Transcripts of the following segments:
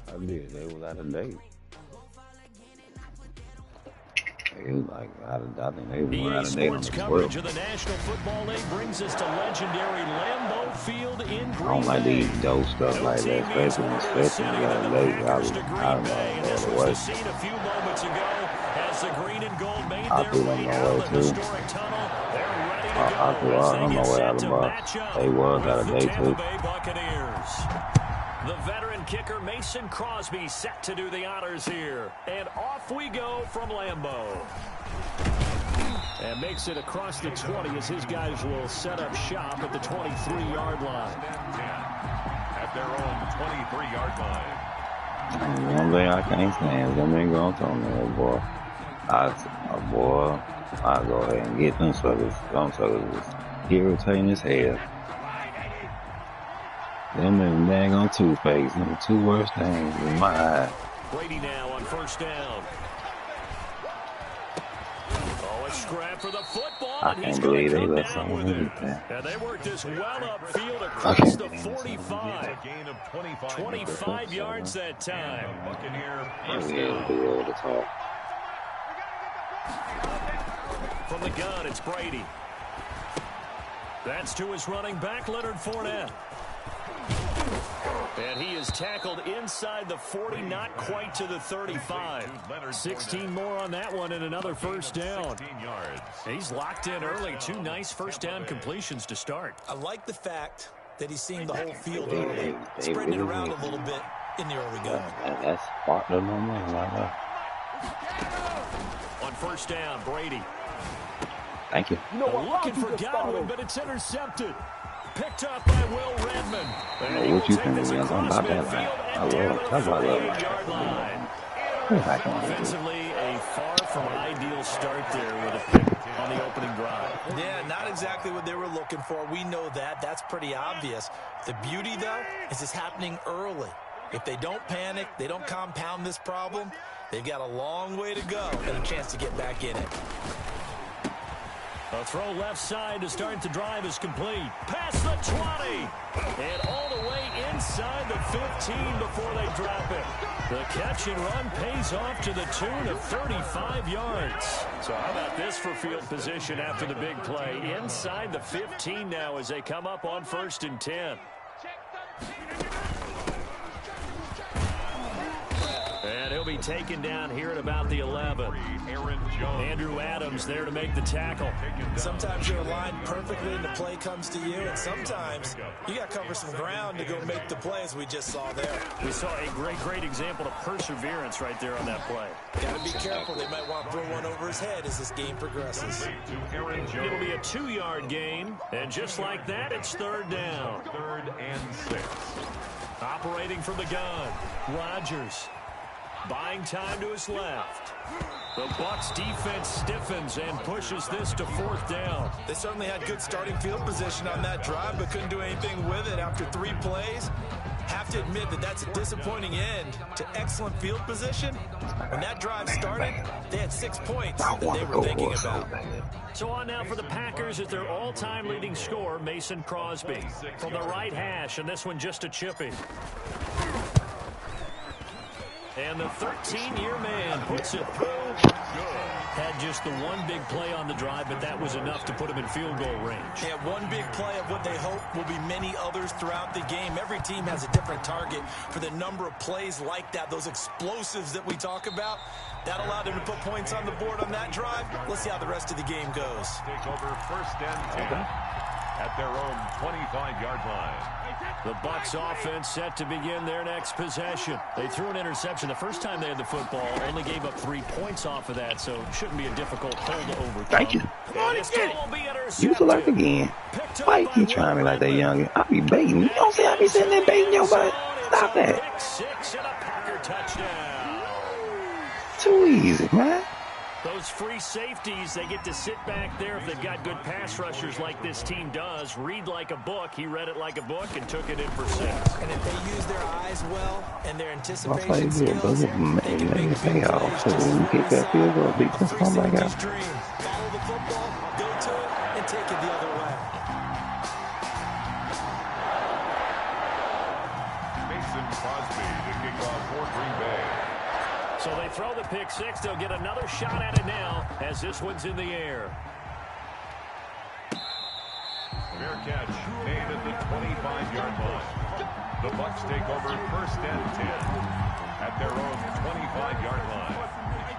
I did. They was out of date. It was like I think they were out of date on the 12. Coverage of the National Football League brings us to legendary Lambeau Field in Green Bay. I don't like these dope stuff like that, especially got late. I don't know the way. A few moments ago as the green and gold made I threw them my way too. I threw them my way out of the box. They was out of date too. The veteran kicker Mason Crosby set to do the honors here. And off we go from Lambeau. And makes it across the 20 as his guys will set up shop at the 23-yard line. At their own 23-yard line. One thing I can't stand is them ain't going to me, boy. I'll go ahead and get them suckers. Them suckers is irritating as hell. Them and daggone two-face. Them two worst things in my eye. Brady now on first down. Oh, a scrap for the football. I can't believe they let someone do that. And they worked this well upfield across the 45. 25 yards that time. From the gun, it's Brady. That's to his running back, Leonard Fournette. And he is tackled inside the 40, not quite to the 35. 16 more on that one and another first down. He's locked in early. Two nice first down completions to start. I like the fact that he's seeing the whole field early, spreading it around a little bit in the early going. That's part of the moment right there. On first down, Brady. Thank you. Looking for Godwin, but it's intercepted. Picked up by Will Redmond. What you think about that line? I love that line. Offensively, a far from ideal start there with a pick on the opening drive. Yeah, not exactly what they were looking for. We know that. That's pretty obvious. The beauty, though, is it's happening early. If they don't panic, they don't compound this problem, they've got a long way to go and a chance to get back in it. A throw left side to start the drive is complete. Past the 20. And all the way inside the 15 before they drop it. The catch and run pays off to the tune of 35 yards. So how about this for field position after the big play? Inside the 15 now as they come up on 1st and 10. And he'll be taken down here at about the 11. Andrew Adams there to make the tackle. Sometimes you're aligned perfectly and the play comes to you, and sometimes you got to cover some ground to go make the play, as we just saw there. We saw a great example of perseverance right there on that play. Got to be careful. They might want to throw one over his head as this game progresses. It'll be a 2-yard gain, and just like that, it's 3rd down. 3rd and 6. Operating from the gun, Rodgers. Buying time to his left. The Bucs defense stiffens and pushes this to 4th down. They certainly had good starting field position on that drive, but couldn't do anything with it after 3 plays. Have to admit that that's a disappointing end to excellent field position. When that drive started, they had 6 points that they were thinking about. So on now for the Packers is their all-time leading scorer, Mason Crosby. From the right hash, and this one just a chippy. And the 13-year man puts it through. Had just the one big play on the drive, but that was enough to put him in field goal range. Yeah, one big play of what they hope will be many others throughout the game. Every team has a different target for the number of plays like that, those explosives that we talk about. That allowed them to put points on the board on that drive. Let's see how the rest of the game goes. Take over 1st and 10 at their own 25-yard line. The Bucs offense set to begin their next possession. They threw an interception the first time they had the football, only gave up 3 points off of that, so it shouldn't be a difficult hold to overcome. Thank you. Come on and get it. You select again. Why you keep trying me like that, youngin'? I be baiting. You don't see I be sitting there baiting your butt. Stop that. Pick 6 and a Packer touchdown. Too easy, man. Those free safeties, they get to sit back there if they've got good pass rushers like this team does. Read like a book. He read it like a book and took it in for 6. And if they use their eyes well and their anticipation skills, they can make pay off. So when you kick that field goal, beat this come back out. Follow the football, go to it, and take it the other way. So they throw the pick six. They'll get another shot at it now as this one's in the air. Fair catch made at the 25-yard line. The Bucs take over 1st and 10 at their own 25-yard line.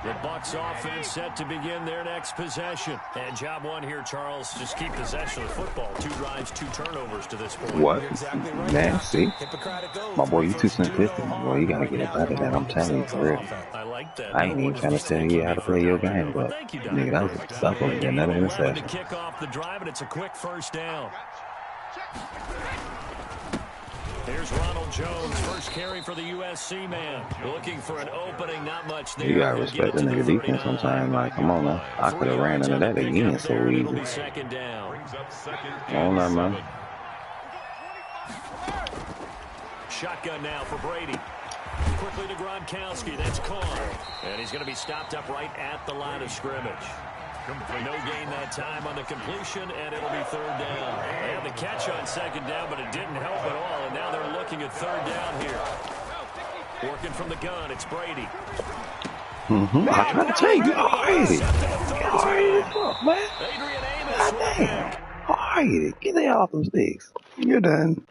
The Bucs offense set to begin their next possession. And job one here, Charles, just keep possession of the football. 2 drives, 2 turnovers to this point. What? Exactly right. Man, see? My boy, you too simplistic, my boy. You gotta get up out of that. I'm telling you, for real. I like that. I ain't even trying to tell you how to play your game, but nigga, that was a sucker and another interception. To kick off the drive, and it's a quick first down. Here's Ronald Jones, first carry for the USC man. Looking for an opening, not much there. You gotta respect the nigga defense sometimes. Like, come on now. I could have ran into that again so easy. Second down. Come on now, man. Shotgun now for Brady. Quickly to Gronkowski. That's caught. And he's going to be stopped up right at the line of scrimmage. No gain that time on the completion, and it'll be 3rd down. They had the catch on 2nd down, but it didn't help at all, and now they're looking at 3rd down here. Working from the gun, it's Brady. I'm trying to tell you, alrighty. Alrighty, fuck, man. God damn. Alrighty, get that off them sticks. You're done.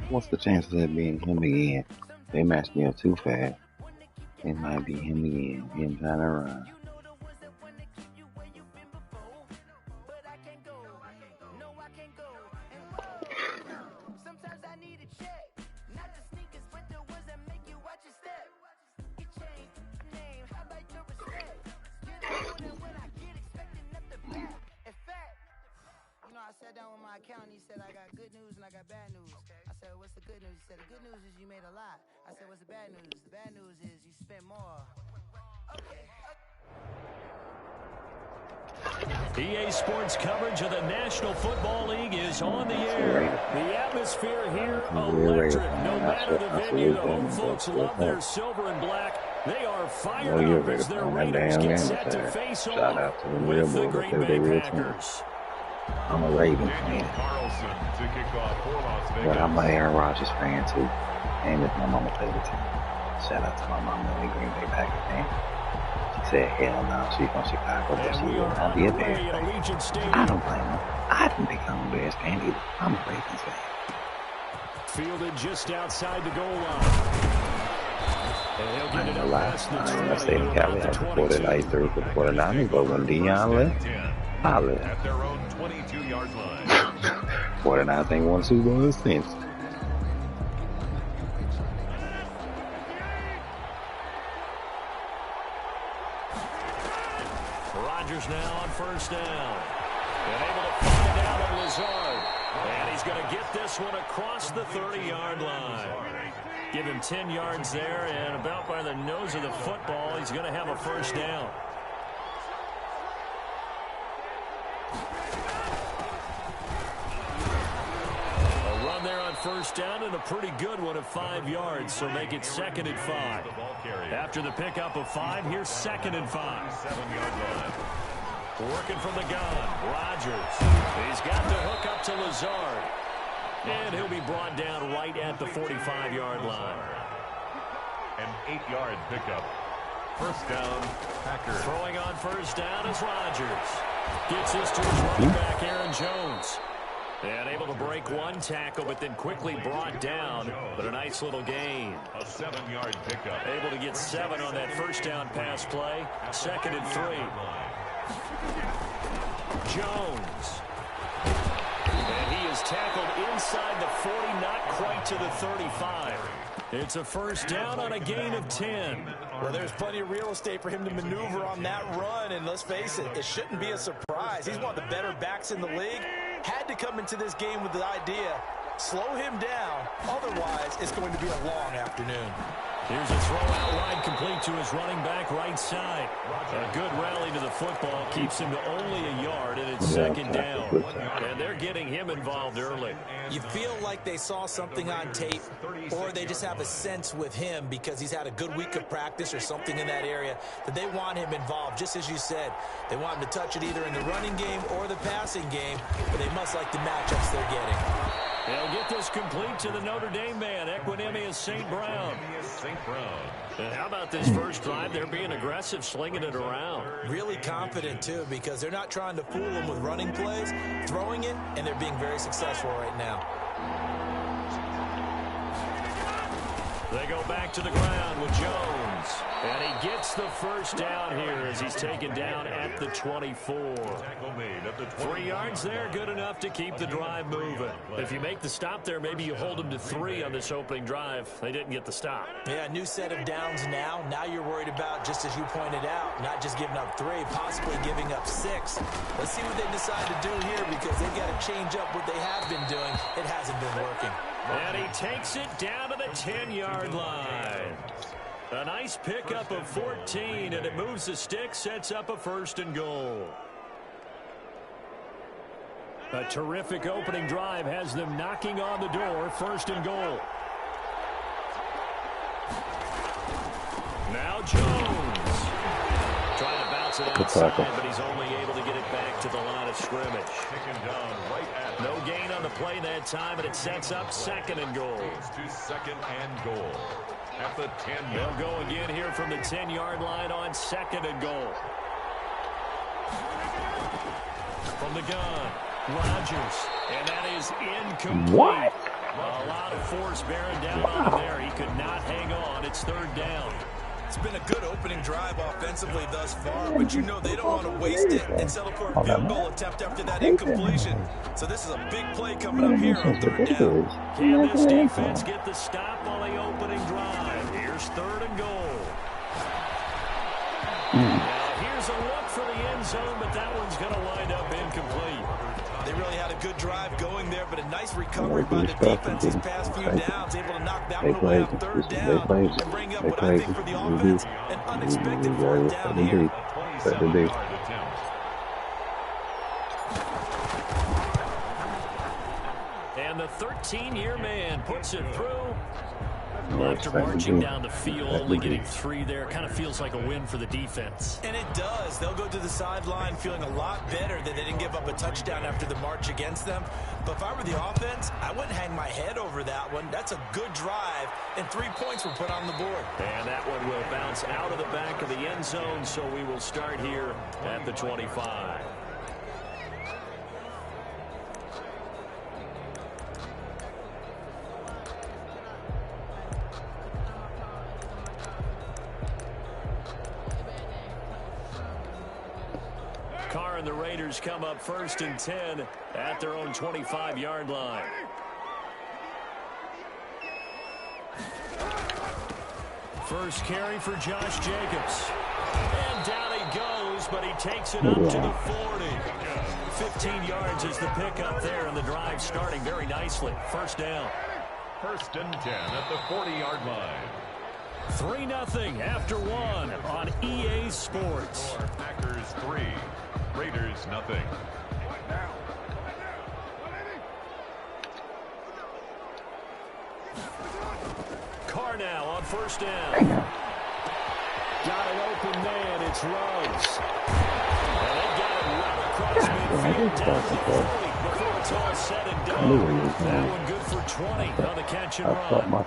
What's the chances of it being him again? They matched me up too fast. It might be him again. Him trying to run. I sat down with my accountant. He said, I got good news and I got bad news. I said, what's the good news? He said, the good news is you made a lot. I said, what's the bad news? The bad news is you spent more. EA Sports coverage of the National Football League is on the air. The atmosphere here electric. No matter the venue, the home folks love their silver and black. They are fired up as their Raiders get set to face off with the Green Bay Packers. I'm a Ravens fan, but I'm an Aaron Rodgers fan too. And it's my mama favorite team. Shout out to my mama, the Green Bay Packers fan. She said, hell no, she's from Chicago, but she will not be a Bears fan. I don't blame her. I didn't become a Bears fan either. I'm a Ravens fan. Fielded just outside the goal line. I ain't gonna lie. I stayed in Cali. I supported I used to root for the 49ers, but when Deion left, I left. At their own 22-yard line. 49ers ain't won Super Bowl since. Rodgers now on first down. And able to find out of Lazard. And he's going to get this one across the 30-yard line. Give him 10 yards there, and about by the nose of the football, he's going to have a first down. A run there on first down, and a pretty good one of 5 yards, so make it 2nd and 5. After the pickup of 5, here's 2nd and 5. 7-yard line. Working from the gun, Rodgers. He's got the hook up to Lazard. And he'll be brought down right at the 45-yard line. An 8-yard pickup. First down, Packers. Throwing on first down is Rodgers. Gets this to his running back, Aaron Jones. And able to break one tackle, but then quickly brought down. But a nice little gain. A 7-yard pickup. Able to get 7 on that first down pass play. 2nd and 3. Jones. And he is tackled inside the 40, not quite to the 35. It's a first down on a gain of 10. Well, there's plenty of real estate for him to maneuver on that run, and let's face it, it shouldn't be a surprise. He's one of the better backs in the league. had to come into this game with the idea, slow him down, otherwise it's going to be a long afternoon. Here's a throw out wide, complete to his running back right side. A good rally to the football keeps him to only a yard, and it's second down. And they're getting him involved early. You feel like they saw something on tape, or they just have a sense with him because he's had a good week of practice or something in that area that they want him involved. Just as you said, they want him to touch it either in the running game or the passing game, but they must like the matchups they're getting. They'll get this complete to the Notre Dame man, Equinemius St. Brown. And how about this first drive? They're being aggressive, slinging it around. Really confident, too, because they're not trying to fool them with running plays, throwing it, and they're being very successful right now. They go back to the ground with Jones. And he gets the first down here as he's taken down at the 24. 3 yards there, good enough to keep the drive moving. If you make the stop there, maybe you hold them to 3 on this opening drive. They didn't get the stop. Yeah, new set of downs now. Now you're worried about, just as you pointed out, not just giving up 3, possibly giving up 6. Let's see what they decide to do here because they've got to change up what they have been doing. It hasn't been working. And he takes it down to the 10-yard line. A nice pickup of 14, and it moves the stick, sets up a 1st and goal. A terrific opening drive has them knocking on the door, 1st and goal. Now Jones. Trying to bounce it outside, but he's only able to get it back to the line of scrimmage. No gain on the play that time, and it sets up 2nd and goal. To 2nd and goal. At the 10. They'll go again here from the 10-yard line on 2nd and goal. From the gun, Rodgers, and that is incomplete. What? A lot of force bearing down on him there. He could not hang on. It's 3rd down. It's been a good opening drive offensively thus far, but you know they don't want to waste it and settle for a field goal attempt after that incompletion. So this is a big play coming up here on 3rd down. Can this defense get the stop on the opening drive? Here's 3rd and goal. Now here's a look for the end zone, but that one's going to wind up incomplete. They really had a good drive going there, but a nice recovery by the defense these past few downs, able to knock that one away on 3rd down and bring up what I think for the offense, an unexpected 4th down here. And the 13-year man puts it through. After marching down the field, only getting 3 there, kind of feels like a win for the defense. And it does. They'll go to the sideline feeling a lot better that they didn't give up a touchdown after the march against them. But if I were the offense, I wouldn't hang my head over that one. That's a good drive, and 3 points were put on the board. And that one will bounce out of the back of the end zone, so we will start here at the 25. Carr and the Raiders come up 1st and 10 at their own 25-yard line. First carry for Josh Jacobs. And down he goes, but he takes it up to the 40. 15 yards is the pickup there, and the drive starting very nicely. 1st down. 1st and 10 at the 40-yard line. 3-0 after 1 on EA Sports. Packers 3, Raiders 0. Carr now on 1st down. Got an open man. It's Ruggs. And they got it right across midfield down to the 40 before it's all said and done. That one good for 20 on the catch and run.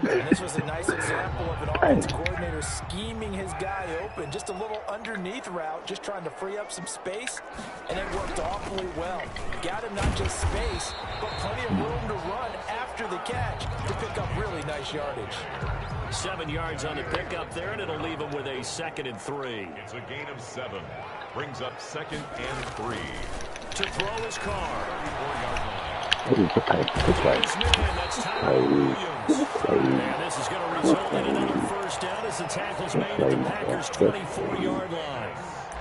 And this was a nice example of an offense coordinator scheming his guy open. Just a little underneath route, just trying to free up some space, and it worked awfully well. Got him not just space, but plenty of room to run after the catch to pick up really nice yardage. 7 yards on the pickup there, and it'll leave him with a 2nd and 3. It's a gain of 7. Brings up 2nd and 3. To throw his Carr. 34-yard line. That's Tyler Williams. And this is going to result in another 1st down as the tackle's made at the Packers' 24-yard line.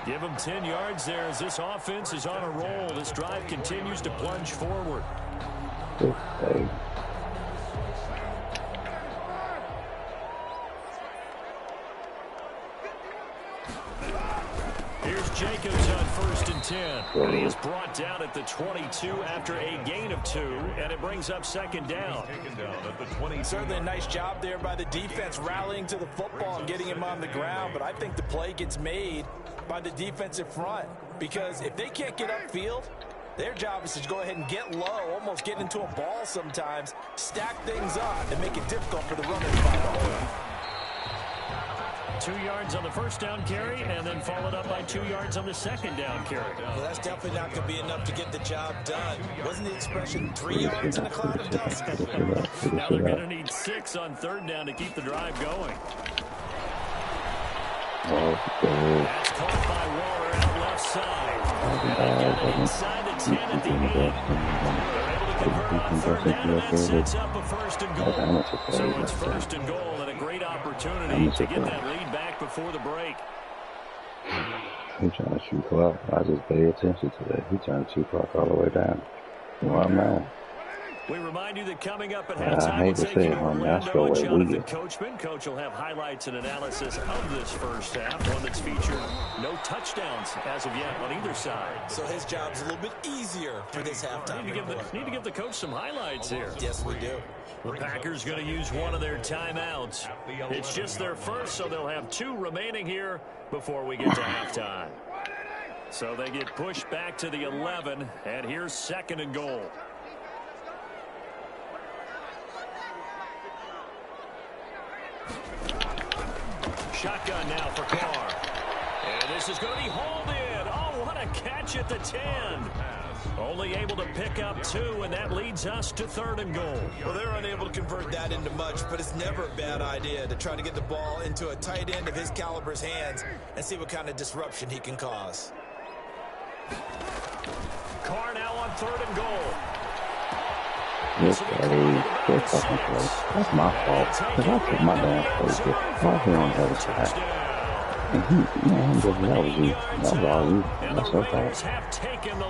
Give him 10 yards there as this offense is on a roll. This drive continues to plunge forward. Okay. Here's Jacobs on 1st and 10. And he is brought down at the 22 after a gain of 2, and it brings up 2nd down. Certainly a nice job there by the defense rallying to the football and getting him on the ground, but I think the play gets made by the defensive front because if they can't get upfield, their job is to go ahead and get low, almost get into a ball sometimes, stack things up, and make it difficult for the runners to find a hole. 2 yards on the 1st down carry, and then followed up by 2 yards on the 2nd down carry. Well, that's definitely not going to be enough to get the job done. Wasn't the expression 3 yards in a cloud of dust? Now they're going to need 6 on 3rd down to keep the drive going. That's caught by Waller out left side. And inside the 10 at the 8. They're able to convert on 3rd down, and that sets up a 1st and goal. So it's 1st and goal, and a great opportunity to get that lead back before the break. He's trying to shoot clock. I just pay attention to that. He's trying to shoot clock all the way down. Well, man. We remind you that coming up at halftime, I hate to say it, Orlando and Astro Jonathan Coachman. Coach will have highlights and analysis of this first half, one that's featured no touchdowns as of yet on either side. So his job's a little bit easier for this halftime. Need to give the coach some highlights here. Yes, we do. The Packers going to use one of their timeouts. It's just their first, so they'll have 2 remaining here before we get to halftime. So they get pushed back to the 11, and here's 2nd and goal. Shotgun now for Carr. And this is going to be hauled in. Oh, what a catch at the 10. Only able to pick up 2, and that leads us to 3rd and goal. Well, they're unable to convert that into much, but it's never a bad idea to try to get the ball into a tight end of his caliber's hands and see what kind of disruption he can cause. Carr now on 3rd and goal. Yes, buddy. Good fucking play. That's my fault. Because I put my damn face here. Right here on the other side. And he, man, that was you. That was all you. That's so bad.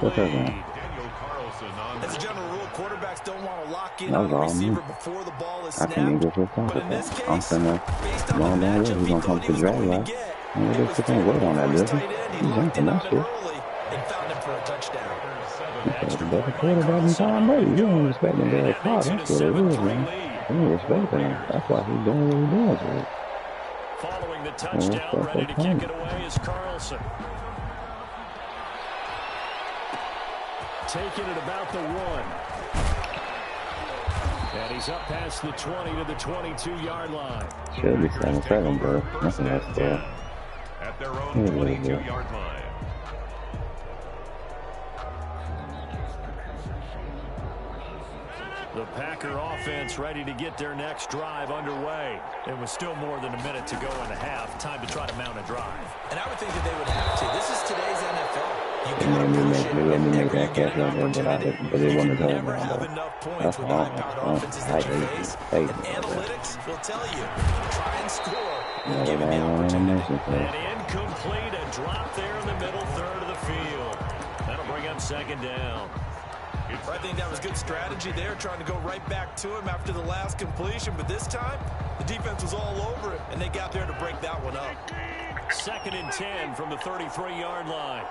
What's that, man? As a general rule, quarterbacks don't want to lock in on the receiver before the ball is snapped. I can't even get But in this case, I'm finna go down there. He's going to come to drag out. And we're just going to wait on that, does he? He's jumping that shit. And found him for a touchdown. That's the better quarterback than Tom Brady. You don't respect him very hard. That's what it is, man. You respect him. That's why he's doing what he does. Following the touchdown, ready to kick it away is Carlson. Taking it about the 1. And he's up past the 20 to the 22-yard line. Should be 7-7, bro. Nothing else there. At their own 22-yard line. The Packer offense ready to get their next drive underway. It was still more than a minute to go in the half. Time to try to mount a drive. And I would think that they would have to. This is today's NFL. You They let me make that catch right there, but it wasn't going never have enough points with high-powered offenses that you face. And analytics will tell you, try and score and give it the opportunity. And incomplete, a drop there in the middle third of the field. That'll bring up 2nd down. I think that was good strategy there, trying to go right back to him after the last completion. But this time, the defense was all over it, and they got there to break that one up. 2nd and 10 from the 33-yard line.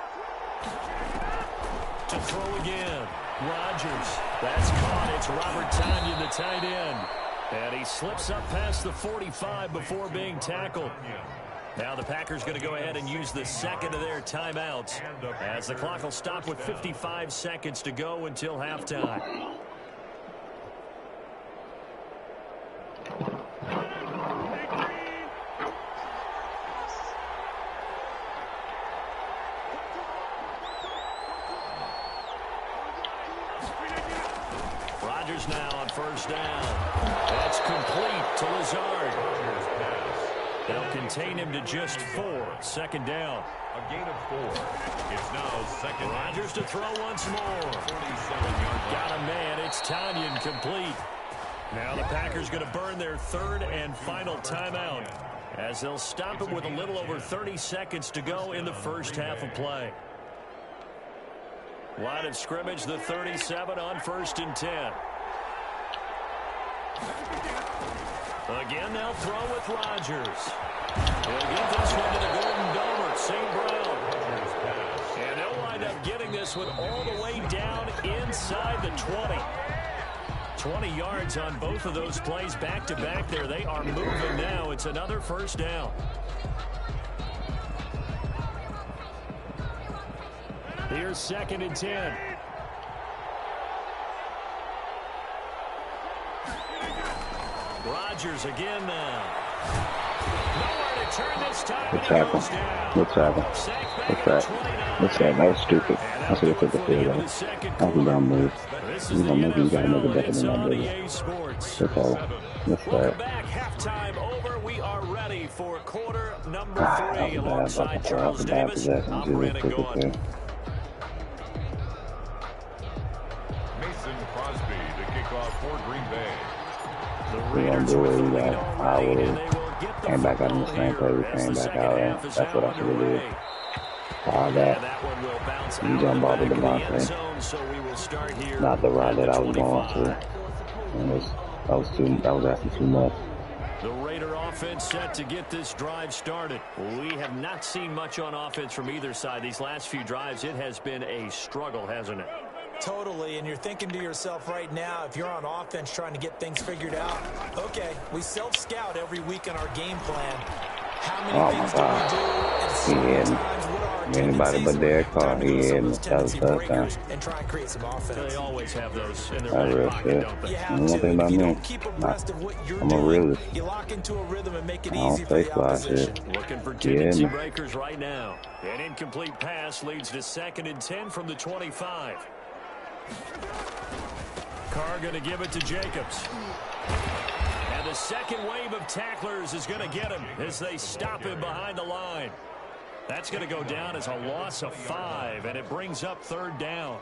To throw again. Rodgers. That's caught. It's Robert Tonyan, the tight end. And he slips up past the 45 before being tackled. Now the Packers going to go ahead and use the 2nd of their timeouts as the clock will stop with 55 seconds to go until halftime. Rodgers now on 1st down. That's complete to Lazard. They'll contain him to just 4. 2nd down. A gain of 4. It's now 2nd. Rodgers to throw once more. 47-yard Got a man. It's Tonyan complete. Now the Packers going to burn their 3rd and final timeout as they'll stop it with a little over 30 seconds to go in the first half of play. Line of scrimmage, the 37 on 1st and 10. Again, they'll throw with Rodgers. He'll get this one to the Golden Domer, St. Brown. And they'll wind up getting this one all the way down inside the 20. 20 yards on both of those plays back-to-back there. They are moving now. It's another first down. Here's 2nd and 10. Rodgers again now. Nowhere to turn this time. What's happened? What's happened? What's that? What's that? That was stupid. I should have took the field goal. That was a dumb move. You gotta make it better than that, baby. That's all. What's that? Halftime over. We are ready for quarter number 3 alongside Charles Davis. I'm Brandon Gaughan. Mason Crosby to kick off for Green Bay. We're going to do it. We got our came back out in the same play. We came back out, and that's what I should have did. All that. You jump off of the Devontae. Not the ride that I was going to. And that was asking too much. The Raider offense set to get this drive started. We have not seen much on offense from either side. These last few drives, it has been a struggle, hasn't it? Totally, and you're thinking to yourself right now, if you're on offense trying to get things figured out, okay, we self-scout every week in our game plan. How many things do we do? And sometimes what are our anybody but Derek Carr, he had that was touchdown. And try and create some offense. They always have those in their back pocket, don't they? One thing about me, I'm a realist. You lock into a rhythm and make it I don't easy for the opposition. Looking for tendency breakers right now. An incomplete pass leads to 2nd and 10 from the 25. Carr going to give it to Jacobs. And the second wave of tacklers is going to get him as they stop him behind the line. That's going to go down as a loss of 5, and it brings up 3rd down.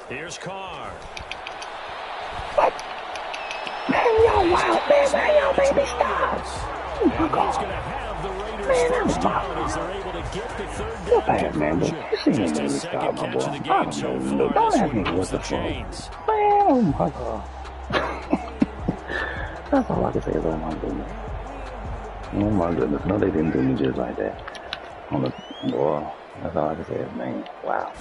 Here's Carr. Man, yo, wild, man, yo, baby, stop. Oh, my God. Man, I'm wild. You're bad, man, but you see me, baby, stop, my boy. I don't know. Don't ask me what the fuck. Man, oh, my God. That's all I can say is, oh, my goodness. Oh, my goodness. No, they didn't do me just like that. On the boy. That's all I can say is, man, wow.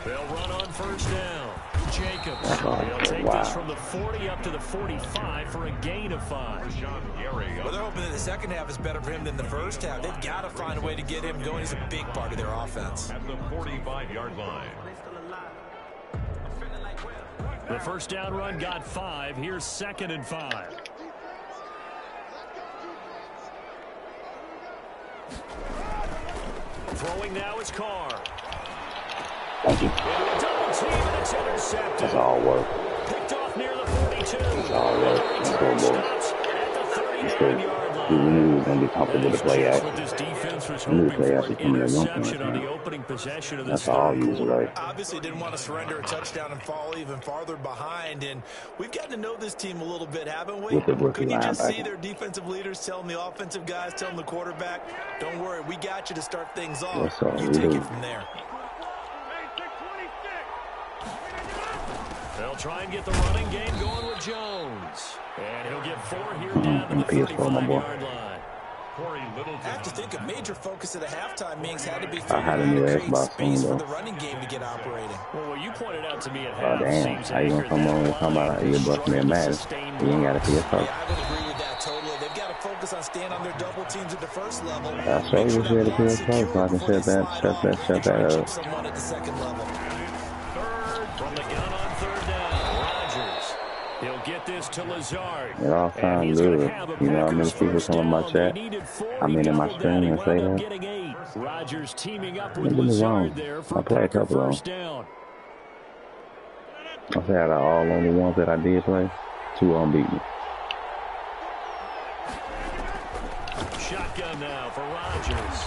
They'll run on 1st down. Jacobs. He'll take this from the 40 up to the 45 for a gain of 5. Well, they're hoping that the second half is better for him than the first half. They've got to find a way to get him going. He's a big part of their offense. At the 45-yard line. The first down run got 5. Here's 2nd and 5. Throwing now is Carr. Thank you. That's all work. Picked off near the 42. That's all work. Let's go, boy. Let's go. We knew we were going to be comfortable with the play action. We knew the play action from the young things. That's all you was right. Obviously didn't want to surrender a touchdown and fall even farther behind. And we've gotten to know this team a little bit, haven't we? Couldn't you just see their defensive leaders telling the offensive guys, telling the quarterback, don't worry, we got you to start things off. You take it from there. They'll try and get the running game going with Jones. And he'll get 4 here down to the 35-yard line. I have to think a major focus of the halftime meetings had to be figuring out to create space for the running game to get operating. Well, what you pointed out to me at half seems how you gonna come on and talk about you bust me a Madden? You ain't got to PS4. Yeah, I would agree with that totally. They've got to focus on staying on their double teams at the first level. I showed you the PS4 so I can shut that up. Someone at the second level. Third from the gun on 3rd down. Rodgers. He'll get this to Lazard. It all sounds good. You know how many people come on my chat? I mean, in my stream and say that. Rodgers teaming up with Don't get me wrong. Lazard there for I play a couple of first down. I say out of all only ones that I did play, 2 on beat me. Shotgun now for Rodgers.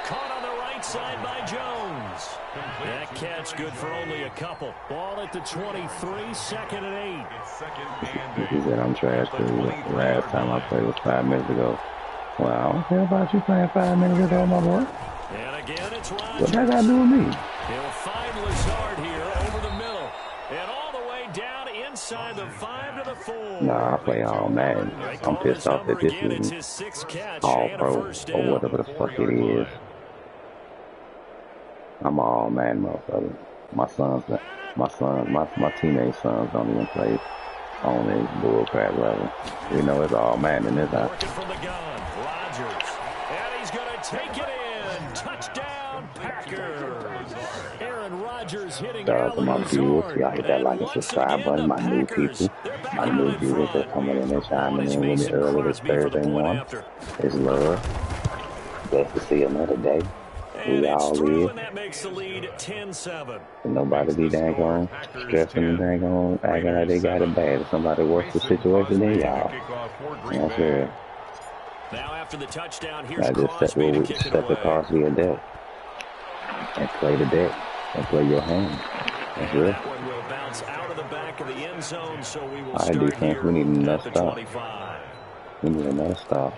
Caught on the right side by Jones. That catch good for only a couple. Ball at the 23, 2nd and 8. He said I'm trash because last time I played was 5 minutes ago. Well, I don't care about you playing 5 minutes ago, my boy. And again, it's Rodgers. What that got to do with me? He'll find Lazard here over the middle. And all the way down inside the 5 to the 4. Nah, I play all Madden. I'm pissed off that this is all pro or whatever the fuck it is. I'm all Madden motherfucker. My teammates' sons don't even play on a bullcrap level. You know it's all Madden in this house. Working from the gun, Rodgers. And he's going to take it in. Touchdown, Packers. Aaron Rodgers hitting Shout out to my viewers. Y'all hit that like and subscribe button. My new people, my new viewers that coming in and chiming in with me early this Thursday morning. It's love. Blessed to see another day. We all live. That makes the lead 10-7. And nobody be dang on stressing and dang on acting like they got it bad. If somebody worse the situation than y'all. That's it. Now after the touchdown, here's I just step across the deck and play the deck and play your hand. That's it. That one will bounce out of the back of the end zone, so we will All right, start defense, here we need another at the stop. 25. We need another stop.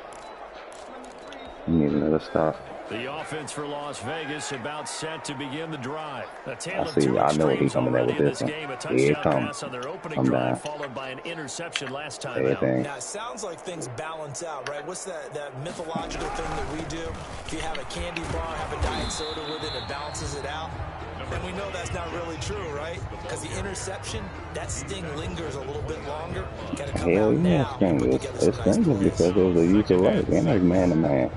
We need another stop. The offense for Las Vegas about set to begin the drive. I see. I know he's coming there with this one. Here it comes. I'm down. Followed by an interception last time Everything. Now, it sounds like things balance out, right? What's that mythological thing that we do? If you have a candy bar, have a diet soda with it, it balances it out. And we know that's not really true, right? Because the interception, that sting lingers a little bit longer. Gotta come Hell out yeah, now. it stings because it was a user right. Ain't like man to man.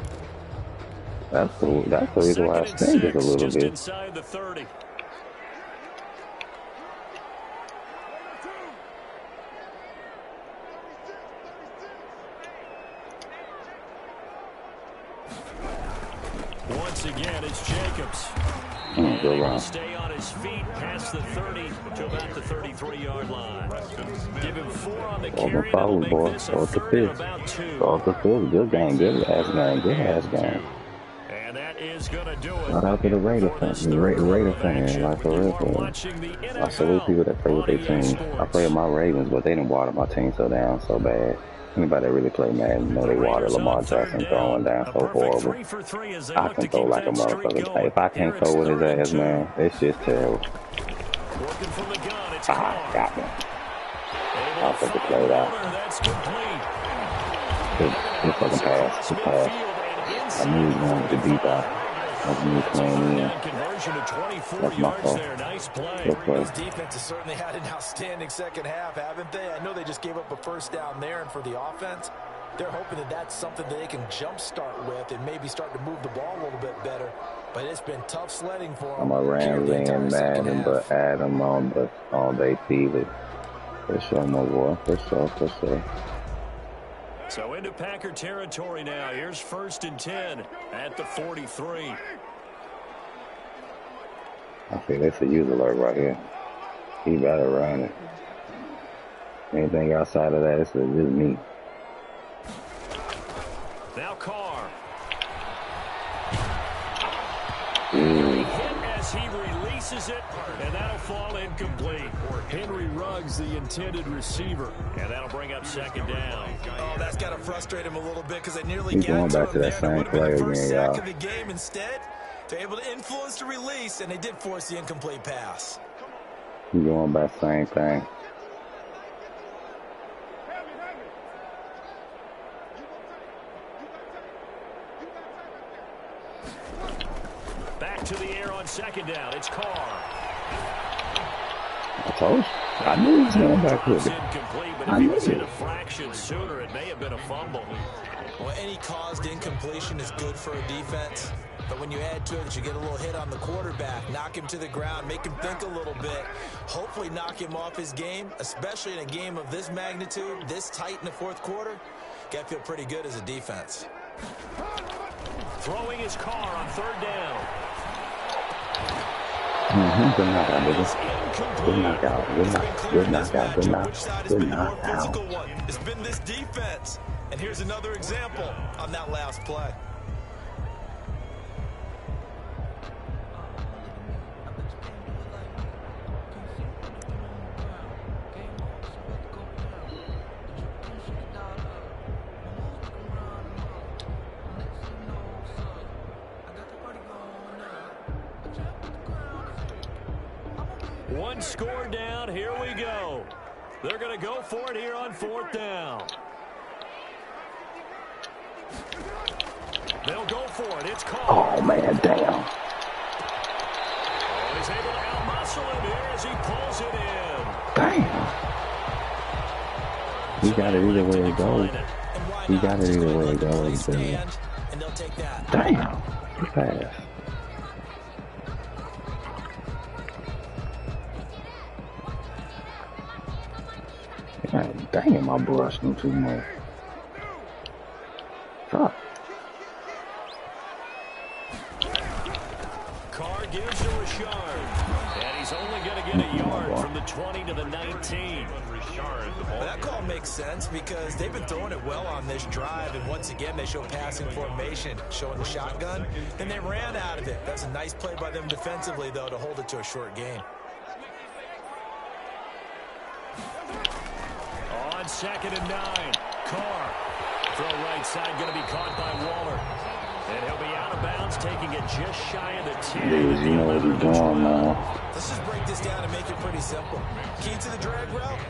That's the reason why I stink just a little bit. Inside the 30. Once again, it's Jacobs. Go wrong. Stay on his feet past the 30 to about the 33-yard line. Give him 4 on the carry. Foul, boy. Off the fifth. Off the fifth. Good game. Good ass game. Good ass game. And that is going to do it. Shout out to the Raider fan. Raider fan. Like for real. I salute people that play with their team. I play with my Ravens, but they didn't water my team so down so bad. Anybody that really play Madden, you know they water Lamar Jackson throwing down so horrible. I can throw like a motherfucker. Hey, if I can't throw with his ass, man, it's just terrible. Ah, got me. I'll take the play out. Good fucking pass. Good pass. I knew he wanted to deep out. I knew playing in. That's my fault. Good play. His defense has certainly had an outstanding second half, haven't they? I know they just gave up a first down there, and for the offense, they're hoping that that's something that they can jumpstart with and maybe start to move the ball a little bit better. But it's been tough sledding for them. I'm a Rams and Madden, but Adam on they TV. For sure, my boy. For sure. So into Packer territory now. Here's 1st and 10 at the 43. I think that's a user alert right here. He better run it. Anything outside of that, it's just me. Now Carr. Ooh. As he releases it, and that'll fall incomplete. Henry Ruggs, the intended receiver, and that'll bring up 2nd down. Oh, that's got to frustrate him a little bit because they nearly He's going got back to to him that there. same It would have been play the first again, sack y'all. of the game. Instead, they're able to influence the release, and they did force the incomplete pass. He's going back same thing. Back to the air on 2nd down. It's Carr. I told you. I knew he was going back with it. Incomplete, but I if he knew was in it. a fraction sooner, it may have been a fumble. Well, any caused incompletion is good for a defense. But when you add to it that you get a little hit on the quarterback, knock him to the ground, make him think a little bit, hopefully knock him off his game, especially in a game of this magnitude, this tight in the fourth quarter, got to feel pretty good as a defense. Throwing his car on third down. Good knockout, baby. Good knockout. Good knockout. Good knockout. Good knockout. It's been this defense. And here's another example on that last play. One score down. Here we go. They're going to go for it here on fourth down. They'll go for it. It's called. Oh, man, damn. Oh, he's able to outmuscle him here as he pulls it in. Damn. He got it either way it goes. He got it either way it goes. Damn. Too fast. God damn, I brushed him too much. Fuck. Carr gives to Richard. And he's only going to get a yard from the 20 to the 19. Well, that call makes sense because they've been throwing it well on this drive, and once again they show passing formation, showing the shotgun, and they ran out of it. That's a nice play by them defensively, though, to hold it to a short gain. On 2nd and 9, Carr. Throw right side going to be caught by Waller. And he'll be out of bounds, taking it just shy of the 10. Dude, you know what he's doing now. Let's just break this down and make it pretty simple. Key to the drag route,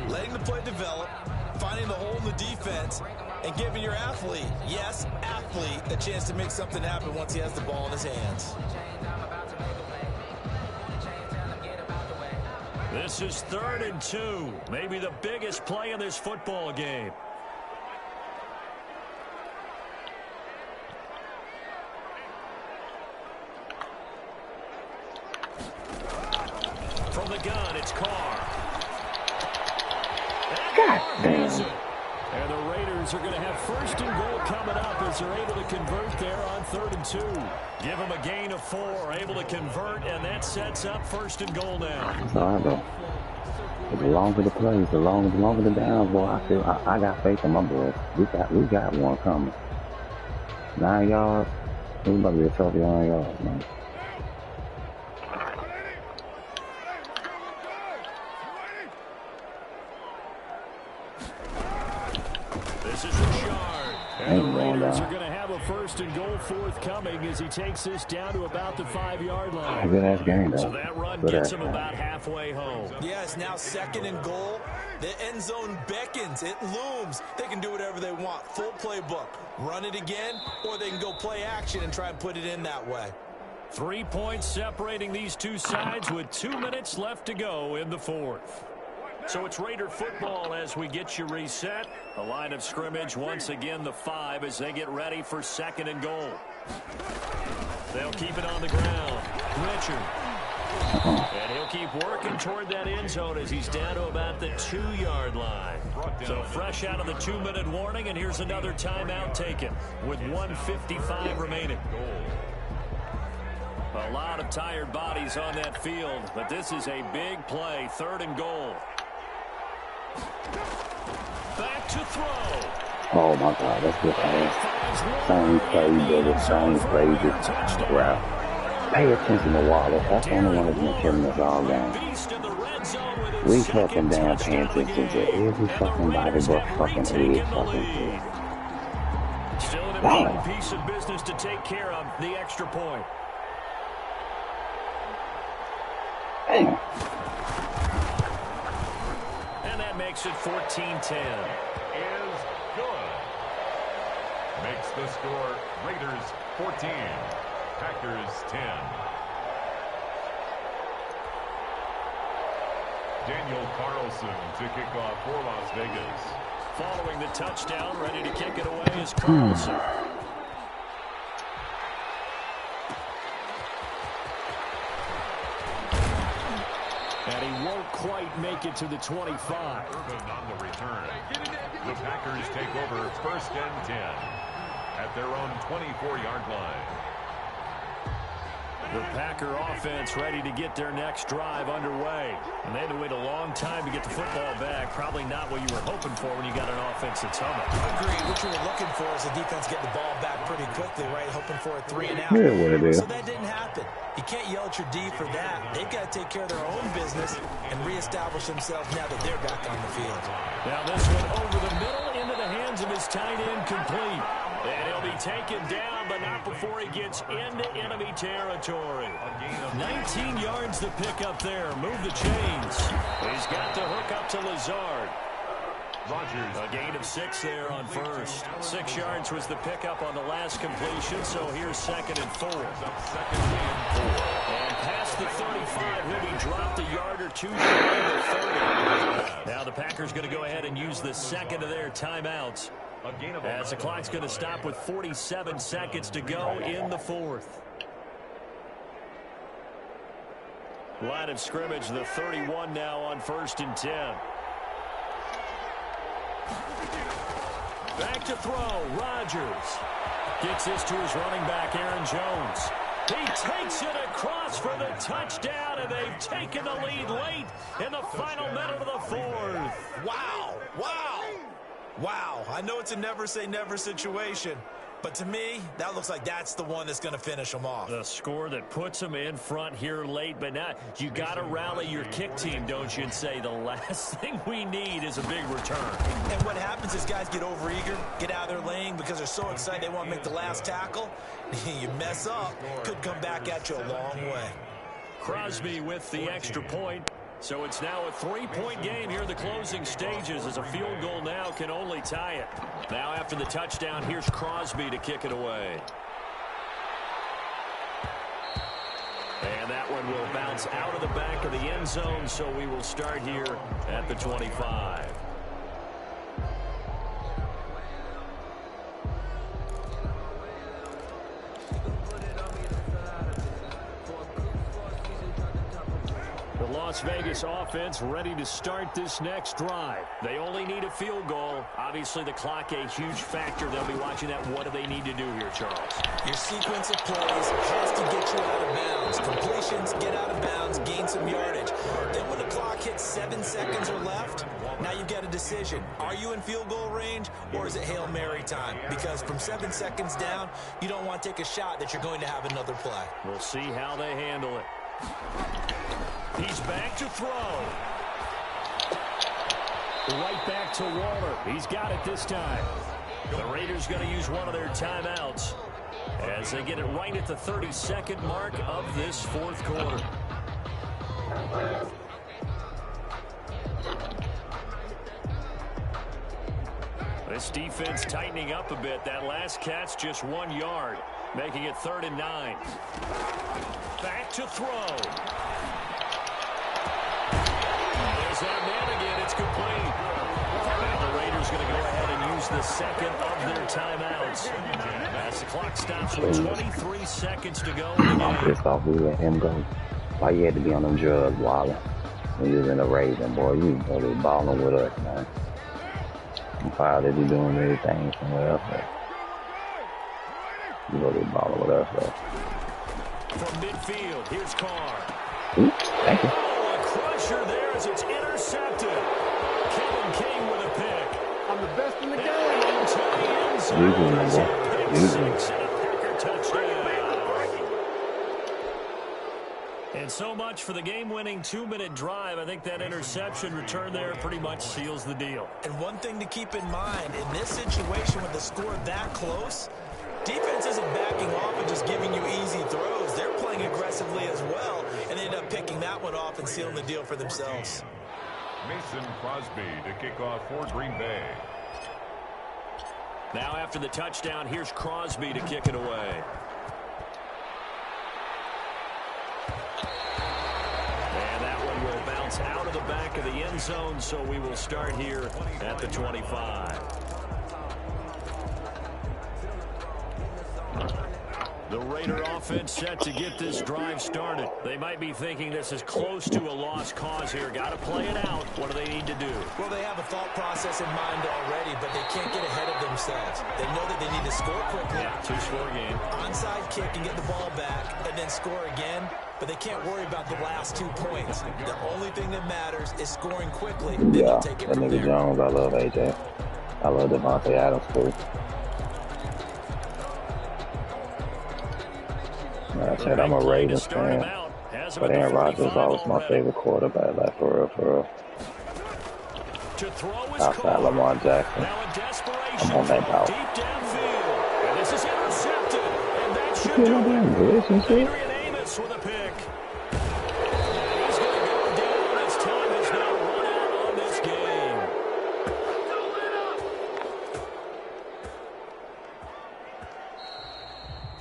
letting the play develop, finding the hole in the defense, and giving your athlete, yes, athlete, a chance to make something happen once he has the ball in his hands. This is 3rd and 2. Maybe the biggest play in this football game. From the gun, it's Carr. God damn. And the Raiders are going to have 1st and goal coming up as they're able to convert there on 3rd and 2. Give them a gain of 4, able to convert, and that sets up 1st and goal now. That's all right, though. The longer the plays, the longer the downs, boy, I got faith in my boys. We got one coming. 9 yards. It's about to be a tough 9 yards, man. This is Richard. And the Raiders are going to have a 1st and goal forthcoming as he takes this down to about the 5-yard line. Good ass game, though. So that run gets him about halfway home. Yeah, it's now 2nd and goal. The end zone beckons. It looms. They can do whatever they want. Full playbook. Run it again, or they can go play action and try and put it in that way. 3 points separating these two sides with 2 minutes left to go in the 4th. So it's Raider football as we get you reset. The line of scrimmage once again the 5 as they get ready for 2nd and goal. They'll keep it on the ground. Richard. And he'll keep working toward that end zone as he's down to about the 2-yard line. So fresh out of the 2-minute warning, and here's another timeout taken with 1:55 remaining. A lot of tired bodies on that field, but this is a big play. 3rd and goal. Back to throw. Oh my God, that's good pass. Same play, brother. Same play, just route. Pay attention to Waller. That's the only one that's been killing us all game. We fucking down paying attention to every fucking body but fucking head fucking shit. Still an important piece of business to take care of, the extra point. Damn. And that makes it 14-10. Is good. Makes the score Raiders 14, Packers 10. Daniel Carlson to kick off for Las Vegas. Following the touchdown, ready to kick it away is Carlson. might make it to the 25. Urban on the return. The Packers take over first and 10 at their own 24-yard line. The Packer offense ready to get their next drive underway. And they had to wait a long time to get the football back. Probably not what you were hoping for when you got an offense that's humming. Agreed. What you were looking for is the defense getting the ball back pretty quickly, right? Hoping for a 3-and-out. Yeah, what it is. So that didn't happen. You can't yell at your D for that. They've got to take care of their own business and reestablish themselves now that they're back on the field. Now this one over the middle into the hands of his tight end, complete. And he'll be taken down, but not before he gets into enemy territory. 19 yards to pick up there. Move the chains. He's got the hook up to Lazard. Rodgers. A gain of 6 there on first. 6 yards was the pickup on the last completion, so here's 2nd and 4. Second and 4. And past the 35, he'll be dropped a yard or two behind the 30. Now the Packers going to go ahead and use the second of their timeouts, as the clock's going to stop with 47 seconds to go in the 4th. Line of scrimmage, the 31 now on 1st and 10. Back to throw, Rodgers. Gets this to his running back, Aaron Jones. He takes it across for the touchdown, and they've taken the lead late in the final minute of the 4th. Wow. Wow. Wow. I know it's a never-say-never situation, but to me, that looks like that's the one that's going to finish them off. The score that puts them in front here late, but now you got to rally your kick team, don't you, and say the last thing we need is a big return. And what happens is guys get overeager, get out of their lane because they're so excited they want to make the last tackle. You mess up, could come back at you a long way. Crosby with the extra point. So it's now a 3-point game here in the closing stages, as a field goal now can only tie it. Now after the touchdown, here's Crosby to kick it away. And that one will bounce out of the back of the end zone, so we will start here at the 25. The Las Vegas offense ready to start this next drive. They only need a field goal. Obviously, the clock a huge factor. They'll be watching that. What do they need to do here, Charles? Your sequence of plays has to get you out of bounds. Completions, get out of bounds, gain some yardage. Then when the clock hits 7 seconds or left, now you've got a decision. Are you in field goal range, or is it Hail Mary time? Because from 7 seconds down, you don't want to take a shot that you're going to have another play. We'll see how they handle it. He's back to throw. Right back to Waller. He's got it this time. The Raiders going to use one of their timeouts as they get it right at the 32nd mark of this 4th quarter. This defense tightening up a bit. That last catch just 1 yard, making it 3rd and 9. Back to throw. There's that man again. It's complete. Now the Raiders going to go ahead and use the second of their timeouts, as the clock stops with 23 seconds to go in the game. I'm pissed off we let him go. Why you had to be on them drugs, Waller? When you was in the Raven, boy, you was balling with us, man. I'm proud that you're doing everything somewhere else, man. You was balling with us, though. From midfield, here's Carr. Oops, thank you. Oh, a crusher there as it's intercepted. Kevin King with a pick. I'm the best in the game. And so much for the game-winning 2-minute drive. I think that interception return there pretty much seals the deal. And one thing to keep in mind, in this situation with the score that close, defense isn't backing off and just giving you easy throws. They're playing aggressively as well, and they end up picking that one off and sealing the deal for themselves. Mason Crosby to kick off for Green Bay. Now after the touchdown, here's Crosby to kick it away. And that one will bounce out of the back of the end zone, so we will start here at the 25. The Raider offense set to get this drive started. They might be thinking this is close to a lost cause here. Got to play it out. What do they need to do? Well, they have a thought process in mind already, but they can't get ahead of themselves. They know that they need to score quickly. Yeah, two-score game. Onside kick and get the ball back and then score again, but they can't worry about the last 2 points. The only thing that matters is scoring quickly. Yeah, that nigga Jones, I love AJ. I love Devontae Adams too. I said I'm a Ravens fan, but Aaron Rodgers is always my favorite quarterback, like for real. Outside Lamar Jackson, I'm on that out. You know damn glitch and shit.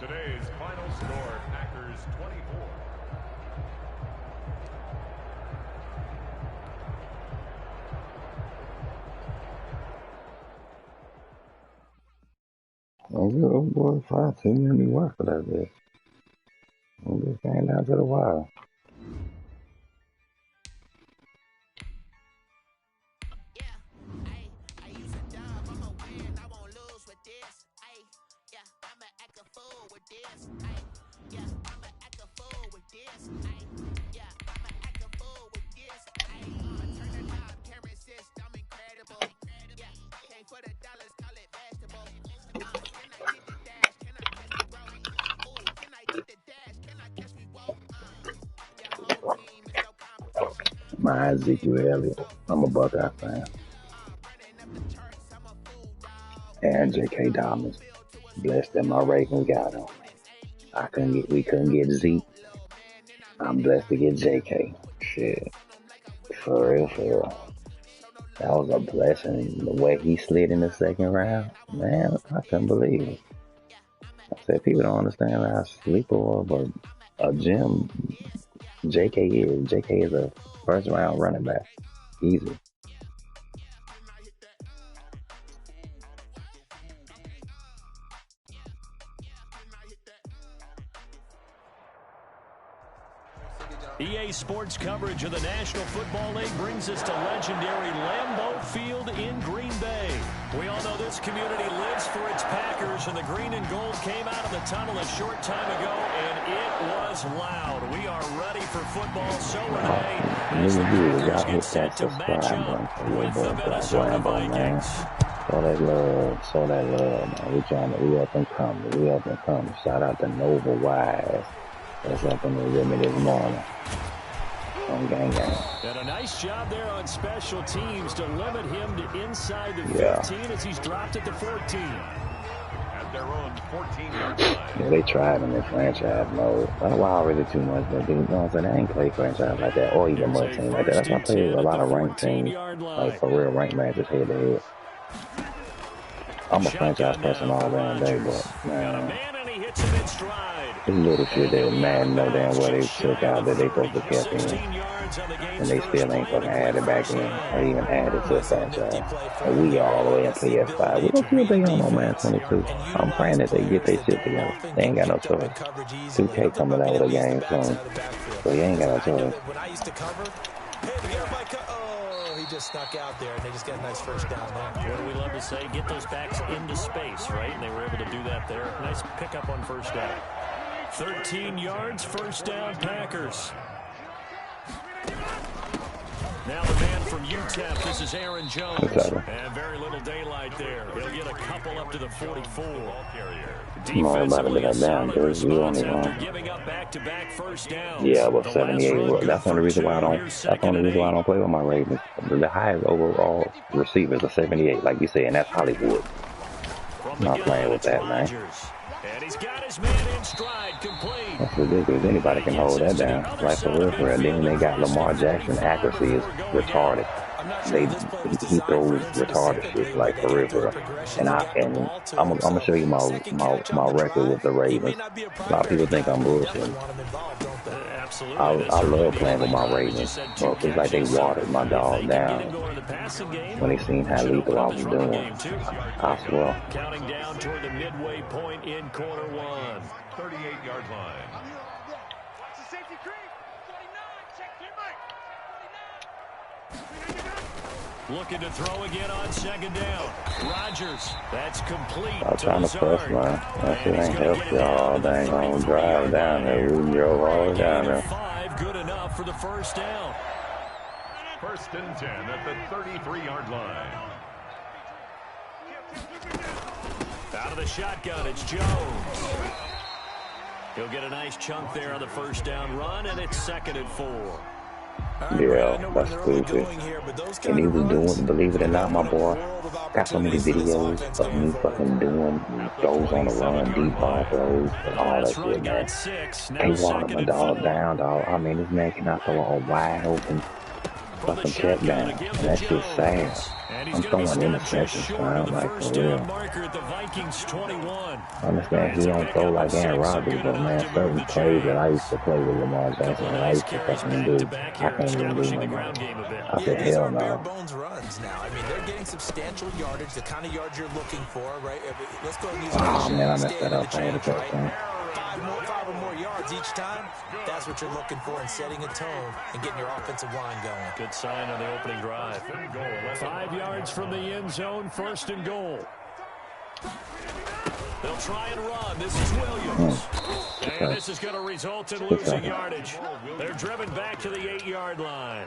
Today's final score, Packers 24. Oh, boy, 5-2 made me work for that bit. I'm just came down to the wire. My Ezekiel Elliott. I'm a Buckeye fan. And J.K. Dobbins. Blessed that my Ravens got him. We couldn't get Zeke. I'm blessed to get J.K. Shit. For real. That was a blessing. The way he slid in the second round, man, I couldn't believe it. I said people don't understand how sleeper of a gem J.K. is. J.K. is a first round running back. Easy. EA Sports coverage of the National Football League brings us to legendary Lambeau Field in Green Bay. We all know this community lives for its Packers, and the green and gold came out of the tunnel a short time ago, and it was loud. We are ready for football, so are they, as the Packers get set to match up with the Minnesota Vikings. Show that love, man. We up and coming. Shout out to Nova Wise. That's up in the with me this morning. On gang. And a nice job there on special teams to limit him to inside the 15 as he's dropped at the 14. At their own 14-yard line. Yeah, they tried in their franchise mode. That's why already too much, but you know what I'm saying? I ain't play franchise like that or even much team like that. That's why I play a lot of ranked teams, like for real ranked matches head to head. I'm a franchise person all damn day, but man, this little shit that Madden know damn well they took out that they supposed to kept in, and they still ain't fucking had it back in, or even had it to the franchise. And we all the way in PS5. We don't care if they on Man 22. I'm praying that they get their shit together. They ain't got no choice. 2K coming out with a game soon, so you ain't got no choice. He just snuck out there, and they just got a nice first down there. What do we love to say? Get those backs into space, right? And they were able to do that there. Nice pickup on first down. 13 yards, first down, Packers. Now the man from UTEP, this is Aaron Jones. And very little daylight there. He'll get a couple up to the 44. Defensively, a solid response after giving up back-to-back first downs. Yeah, but 78. That's the only reason why I don't play with my Ravens. The highest overall receivers are 78, like you said, and that's Hollywood. I'm not playing with that, man. And he's got his man in stride, complete. That's ridiculous. Anybody can hold that down. Like for real. And then they got Lamar Jackson. Accuracy is retarded. He throws retarded shit, like for real. And I'm gonna show you my record with the Ravens. A lot of people think I'm bullshitting. I love playing with my Ravens. Well, it's like they watered my dog down when they seen how lethal I was doing. I swear. Counting down toward the midway point in quarter one. 38-yard line. Looking to throw again on second down. Rodgers, that's complete. I'm trying to press, man. That shit ain't helped y'all. They ain't gonna drive down there. We drove all the way down there. 5, good enough for the first down. First and 10 at the 33-yard line. Out of the shotgun, it's Jones. He'll get a nice chunk there on the first down run, and it's 2nd and 4. Yeah, that's stupid. And he was doing, believe it or not, my boy, got so many videos of me fucking doing throws on the run, deep ball throws, and all that shit, man. They watered my dog down, dog. I mean, this man cannot throw a wide open fucking check down. And that shit's sad. I'm throwing interceptions, man. Like, for real. I understand he don't throw like Aaron Rodgers, but man, certain plays that I used to play with Lamar Jackson and I used to fucking do, I can't even do no more. I said, hell no. Bare bones runs now. I mean, they're getting substantial yardage, the kind of yards you're looking for, right? Let's go and use oh man, I messed that up. I had a touchdown. 5 or more yards each time. That's what you're looking for in setting a tone and getting your offensive line going. Good sign on the opening drive. 5 yards from the end zone, 1st and goal. They'll try and run. This is Williams. And this is going to result in losing yardage. They're driven back to the 8-yard line.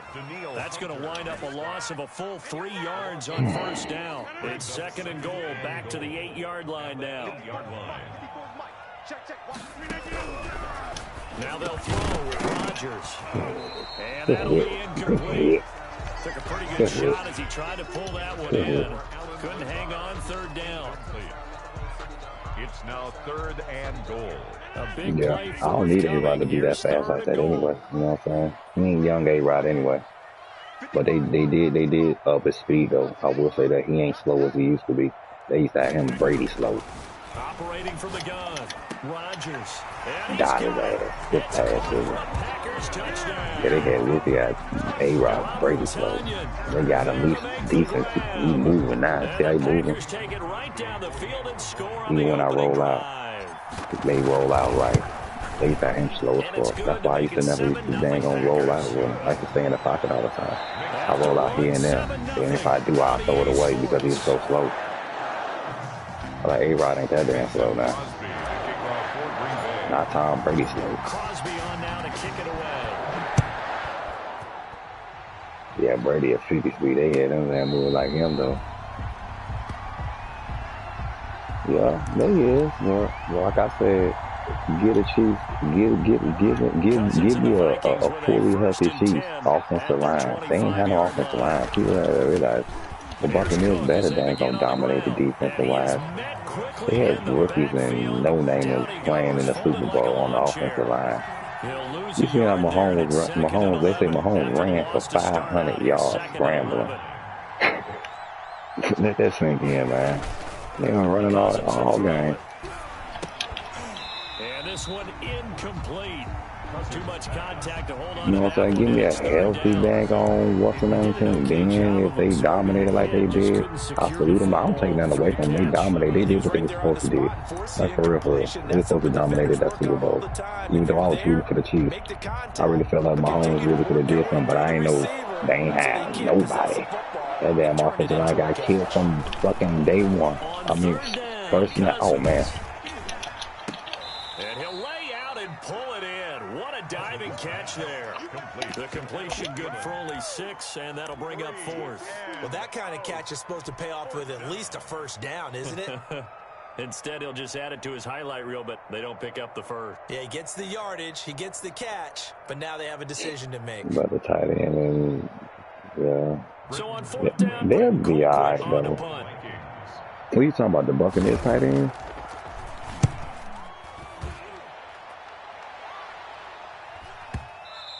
That's going to wind up a loss of a full 3 yards on first down. It's 2nd and goal, back to the 8-yard line now. Now they'll throw with Rodgers. And that'll be incomplete. Took a pretty good shot as he tried to pull that one in. Couldn't hang on 3rd down. It's now 3rd and goal. A big play. I don't need anybody to be that fast like that anyway. You know what I'm saying? He ain't young A-Rod anyway. But they did up his speed though. I will say that he ain't slow as he used to be. They used to have him Brady slow. Operating from the gun. Rodgers. Dotted at it. Good pass, yeah, they had with the A-Rod Brady slow. They got at least decent. He moving now. See how he moving? Even when I roll out, they roll out right. They used to have him slow as fuck. That's why I used to never use the dang on roll out with him. I like to stay in the pocket all the time. I roll out here and there. And if I do, I'll throw it away because he's so slow. But like A-Rod ain't that damn slow now. Not Tom Brady slow. Yeah, Brady a 50 speed. They had him there moving like him though. Yeah, there he is. Well, like I said, get a Chiefs, give me a fully healthy Chiefs offensive line. They ain't have no offensive line. People realize the Buccaneers better than gonna dominate the defensive line. They had rookies and no-namers playing in the Super Bowl on the offensive line. You see how Mahomes, they say Mahomes ran for 500 yards scrambling. Let that sink in, man. They been running all game. And this one incomplete. Too much contact to hold on. You know what I'm saying? Give me a healthy bag on what's the name team. Then if they dominated like they did, I salute them. I don't take nothing away from them. They dominated. They did what they were supposed to do. Like for real, for real. They were supposed to dominate that Super Bowl. Even though I was rooting for the Chiefs, I really felt like Mahomes really could have did something, but I ain't know they ain't had nobody. That damn offensive line got killed from fucking day one. I mean, first night. Oh man. And he'll lay out and pull it in. What a diving catch there. The completion good for only 6, and that'll bring up 4th. Well, that kind of catch is supposed to pay off with at least a first down, isn't it? Instead, he'll just add it to his highlight reel, but they don't pick up the first. Yeah, he gets the yardage, he gets the catch, but now they have a decision to make. But the tight end, and yeah. So on 4th down, they'll be all right, though. What are you talking about, the Buccaneers tight end?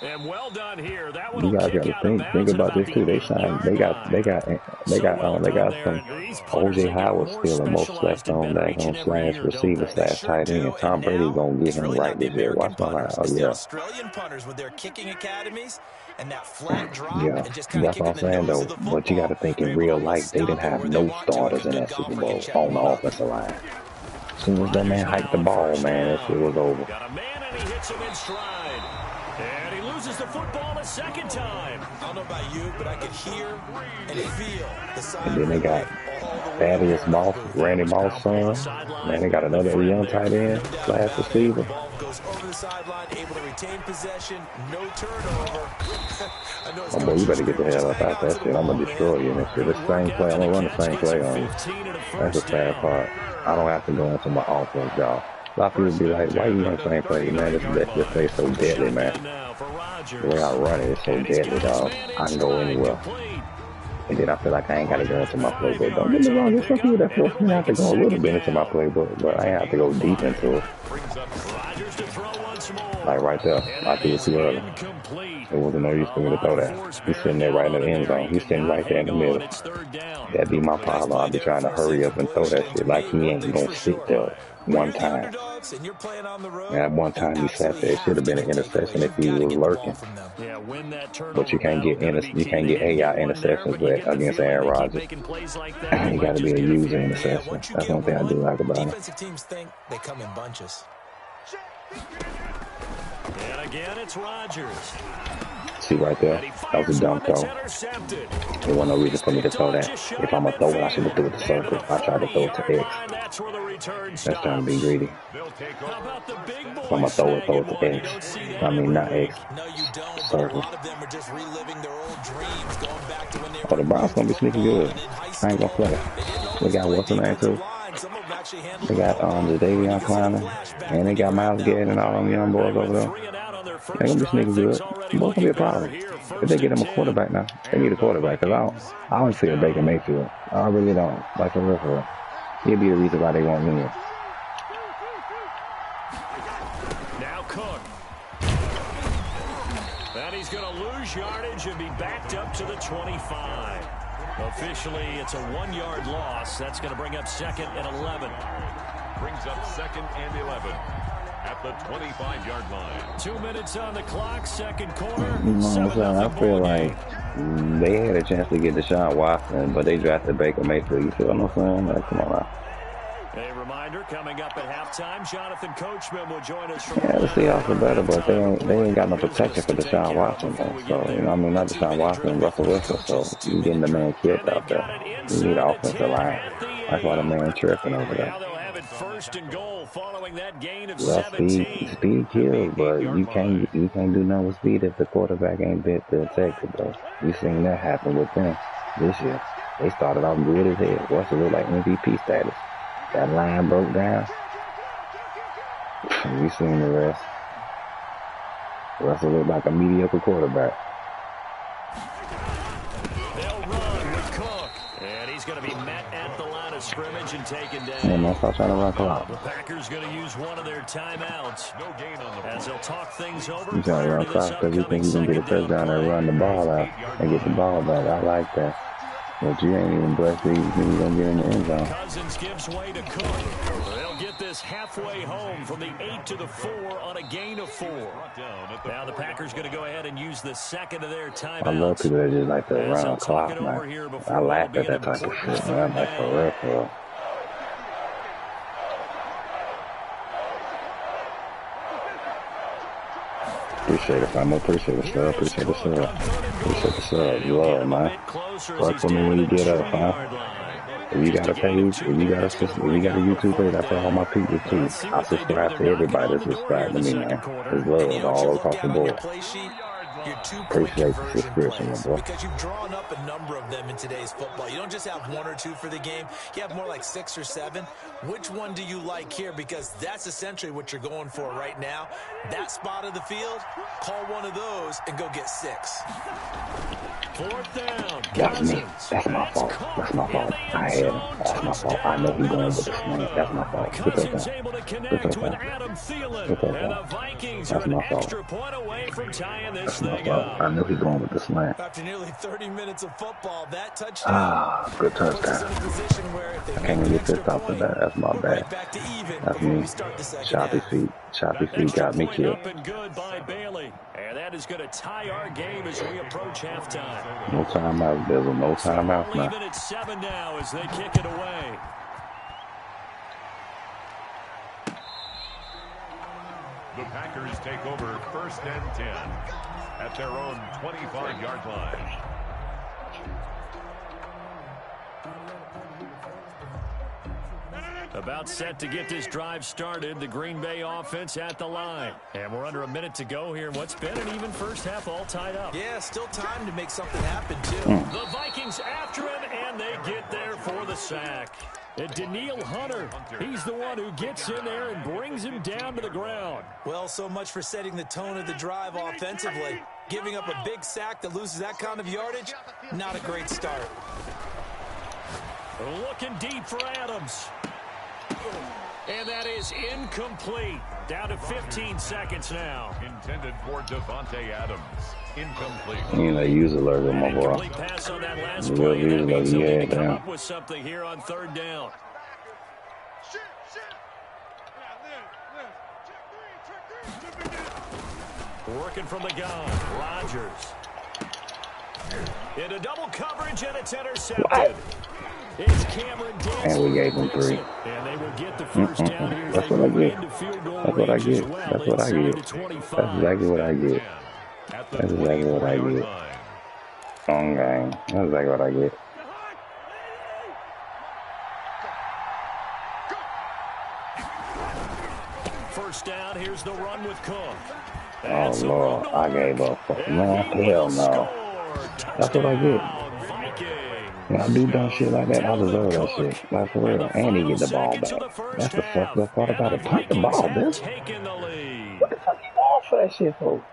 And well done here. That one You will guys got kick to out of think bounds at about about this the too. They 11. signed. They got some These punters, OJ they get Howard more still and most specialized slept and on better that each and on every slash year, don't receiver they? They slash sure tight end. do, and Tom Brady now gonna get it's him really right not the this year. American Watch my line. punters. Oh It's the yeah, Australian punters with their kicking academies and that flat drop yeah. and just kind of That's what I'm kicking the saying nose of though. the But you got football. to think They're in able to real life, almost they didn't stop it have where they no want to, like a starters in good that Super golfer Bowl can check on the one up. offensive line. As soon as that Rodgers man hiked the now on ball, first man, that down. shit was over. Got a man, and he hits him in stride. And he loses the football a second time. I don't know about you, but I could hear and feel the sigh And of then they got relief all the way Thaddeus around that Moss, booth. Randy Moss' Pounding the son. Man, sideline they got with a another friend young there. tight end No doubt slash about it. The receiver. ball goes over the sideline, able to retain possession, no turnover. I know his Oh boy, coach you is better get the screaming, just hell up hang out on to that the shit. I'm ball, gonna man. destroy you in this shit. This Good same work play, after I'm the gonna run the catch same gets play him on you. 15 and a That's the first sad down. part. I don't have to go into my offense, y'all. A lot of people be like, why you run the same play? Man, this play's so deadly, man. Shotgun now for Rodgers. The way I run it is so And he's deadly, got his dog. man I in can go stride, anywhere. complete. And then I feel like I ain't got to go into my 5 playbook. Don't get yards me on the wrong, there's some people pickup, that and force it'll me to have make to it go a little second bit into my down. playbook, but I ain't have to Gain go of deep 5. into it. Brings up Rodgers to throw once more. Like right there. And I that threw it is too early. incomplete. It wasn't no use for A me to lot throw of that. force He's sitting bearing there down right in on the him end there. zone. He He's sitting cannot right there in hang the on. middle. It's third down. That'd be my Well, nice problem. play I'll be there trying to for a hurry up and throw that situation to shit like me. he One ain't thing's gonna for sit sure. there When one you're the time. underdogs and you're playing on the road, At one you time he sat absolutely there. It should have have to been an get takeaways. interception if You've he got to was get the ball lurking. from them. Yeah, win that But turnover you can't battle. get Going to be you key. can't They get didn't AI get one there, interceptions but you with get the against feeling Aaron they keep Rodgers. making plays like that. They You might got to be just a get a user few. Yeah, interception. once you That's get one thing I do one, like about him. defensive teams think they come in bunches. And again, it's Rodgers. See right there? And he That was fires a dumb one that's throw. intercepted. There wasn't no reason He's for me to picked throw off that. just shy If of I'm gonna throw it, I should have threw midfield. it to And to circle. the I tried to throw it to 40-yard X. line, that's where the return That's trying to be stops. greedy. They'll take How over. about the big If I'm boys gonna throw it snagging to one? You X. don't see that I mean, every not week. X. No, you don't, but a Circle. lot of them are just reliving their old dreams, going back to when they Oh, were the in Browns youth gonna be sneaking football good. and in high I ain't gonna school. play. They didn't They always got play what's the name defensive too? line. Some of them actually handled They the got football. the I mean, you Davion can see the Clowney, flashback and they when you got grab Miles that Garrett one. and all them young They boys went over there. 3 and out on their They first gonna be drive. sneaking Things good. already Both gonna be looking a better problem. here. If they First get and him a 10. quarterback now, they need And a the quarterback. Cause Vikings, I don't first fear Baker down. Mayfield. I really don't. Like for real, for real. He'll be the reason why they won't win. Now Cook. And he's going to lose yardage and be backed up to the 25. Officially, it's a 1-yard loss. That's going to bring up second and 11. Brings up second and 11 at the 25-yard line. 2 minutes on the clock, second quarter. You know what I'm saying? I 7-0 feel ball like game. they had a chance to get Deshaun Watson, but they drafted Baker Mayfield. You feel what I'm saying? Like, come on now. A reminder, coming up at halftime, Jonathan Coachman will join us from Yeah, the Seahawks are better, but they Orlando. ain't got no Business protection for to take Deshaun care of Watson, before though. we So, get you know, there. I mean, not A Deshaun 2-minute Watson, drill Russell before Wilson. So coaches, you getting 2-minute the drill. man And killed they've out got there. it You need inside an the offensive 10 line. at the 8. That's why the man tripping over there. Now they'll have it first and goal following that gain of Well, 17. speed At the kills, but 8-yard line. you can't do nothing with speed if the quarterback ain't bit to attack it, though. We seen that happen with them this year. They started off good as hell. Russell looked like MVP status. That line broke down. We seen the rest. Russell looked like a mediocre quarterback. They'll run with Cook. And he's going to be met at the line of scrimmage and taken down. Yeah, man, stop trying to run clock. The Packers going to use one of their timeouts. No gain on the play. As they'll talk things over You trying to prior run to this clock because you upcoming think you can get a second down touchdown and play. run the ball out and get the ball back. I like that. But you ain't even blessed that you think you're going to get in the end zone. Cousins gives way to Cook. They'll get this halfway home from the 8 to the 4 on a gain of 4. Now the Packers going to go ahead and use the second of their timeouts. I love people that just like to As run they'll a clock, talk it over man. here I before laugh what'll at be that an type of important shit, man. third Like, for down. real, for real. Appreciate it, fam. Appreciate the sub. Appreciate the sub. Appreciate the sub. Love, man. Work for me when you get up, fam. If you got a page, if you got a YouTube page, I tell all my people too. I subscribe to everybody that subscribe to me, man. It's love And you know what you all look across at the on your board. play sheet? Your two-point Appreciate the conversion subscription, my plays. boy. Because you've drawn up a number of them in today's football. You don't just have 1 or 2 for the game. You have more like 6 or 7. Which one do you like here? Because that's essentially what you're going for right now. That spot of the field, call one of those and go get 6. Fourth down. That's me. That's my fault. That's my fault. I had him. That's my fault. I know he's going with the slant. That's my fault. Good Cousins touchdown. able to Good connect with touchdown. Adam Thielen. Good And the touchdown. Vikings are That's an my fault. extra point away from tying this That's they go. I knew he going with the slant. After nearly 30 minutes of football, that touchdown Good puts us touchdown. in a position where if they I make can't the even get extra pissed off point, at that. That's my we're bad. right back to even That's before me. we start the second Choppy half. feet. Choppy feet Extra got me point killed. up and good by Bailey. And that is going to tie our game as we approach halftime. No timeout, Bizzle. No timeout Leave now. it at 7 now as they kick it away. The Packers take over 1st and 10 at their own 25-yard line. About set to get this drive started. The Green Bay offense at the line. And we're under a minute to go here. What's been an even first half all tied up. Yeah, still time to make something happen, too. The Vikings after him, and they get there for the sack. And Daniil Hunter, he's the one who gets in there and brings him down to the ground. Well, so much for setting the tone of the drive offensively. Giving up a big sack that loses that kind of yardage, not a great start. Looking deep for Adams. And that is incomplete. Down to 15 seconds now. Intended for Devontae Adams. Incomplete. You know, use alert with my boy. Incomplete pass on that last You play. will That use means alert, they'll yeah, need to come damn. up with something here on 3rd down. Working from the gun, Rodgers. Into double coverage, and it's intercepted. It's Cameron Davis. And we gave him 3. And they will get the first down here. That's They what I move get. into field goal That's what I range as get. well, That's what I inside get. the That's 25. exactly what I get. At the That's exactly what I 24-yard get. line. On game. That's exactly what I get. First down, here's the run with Cook. Oh, That's a Lord. run to I work. gave up. And Man, he hell will no. score. That's what I get. Touchdown, Vikings. When I do dumb shit like that, I Dalvin deserve that Cook. shit. Like, for real. And he get the ball back. That's the fucked up part about it. Punt the ball, bitch. Taking the lead. What the fuck you want for that shit, for?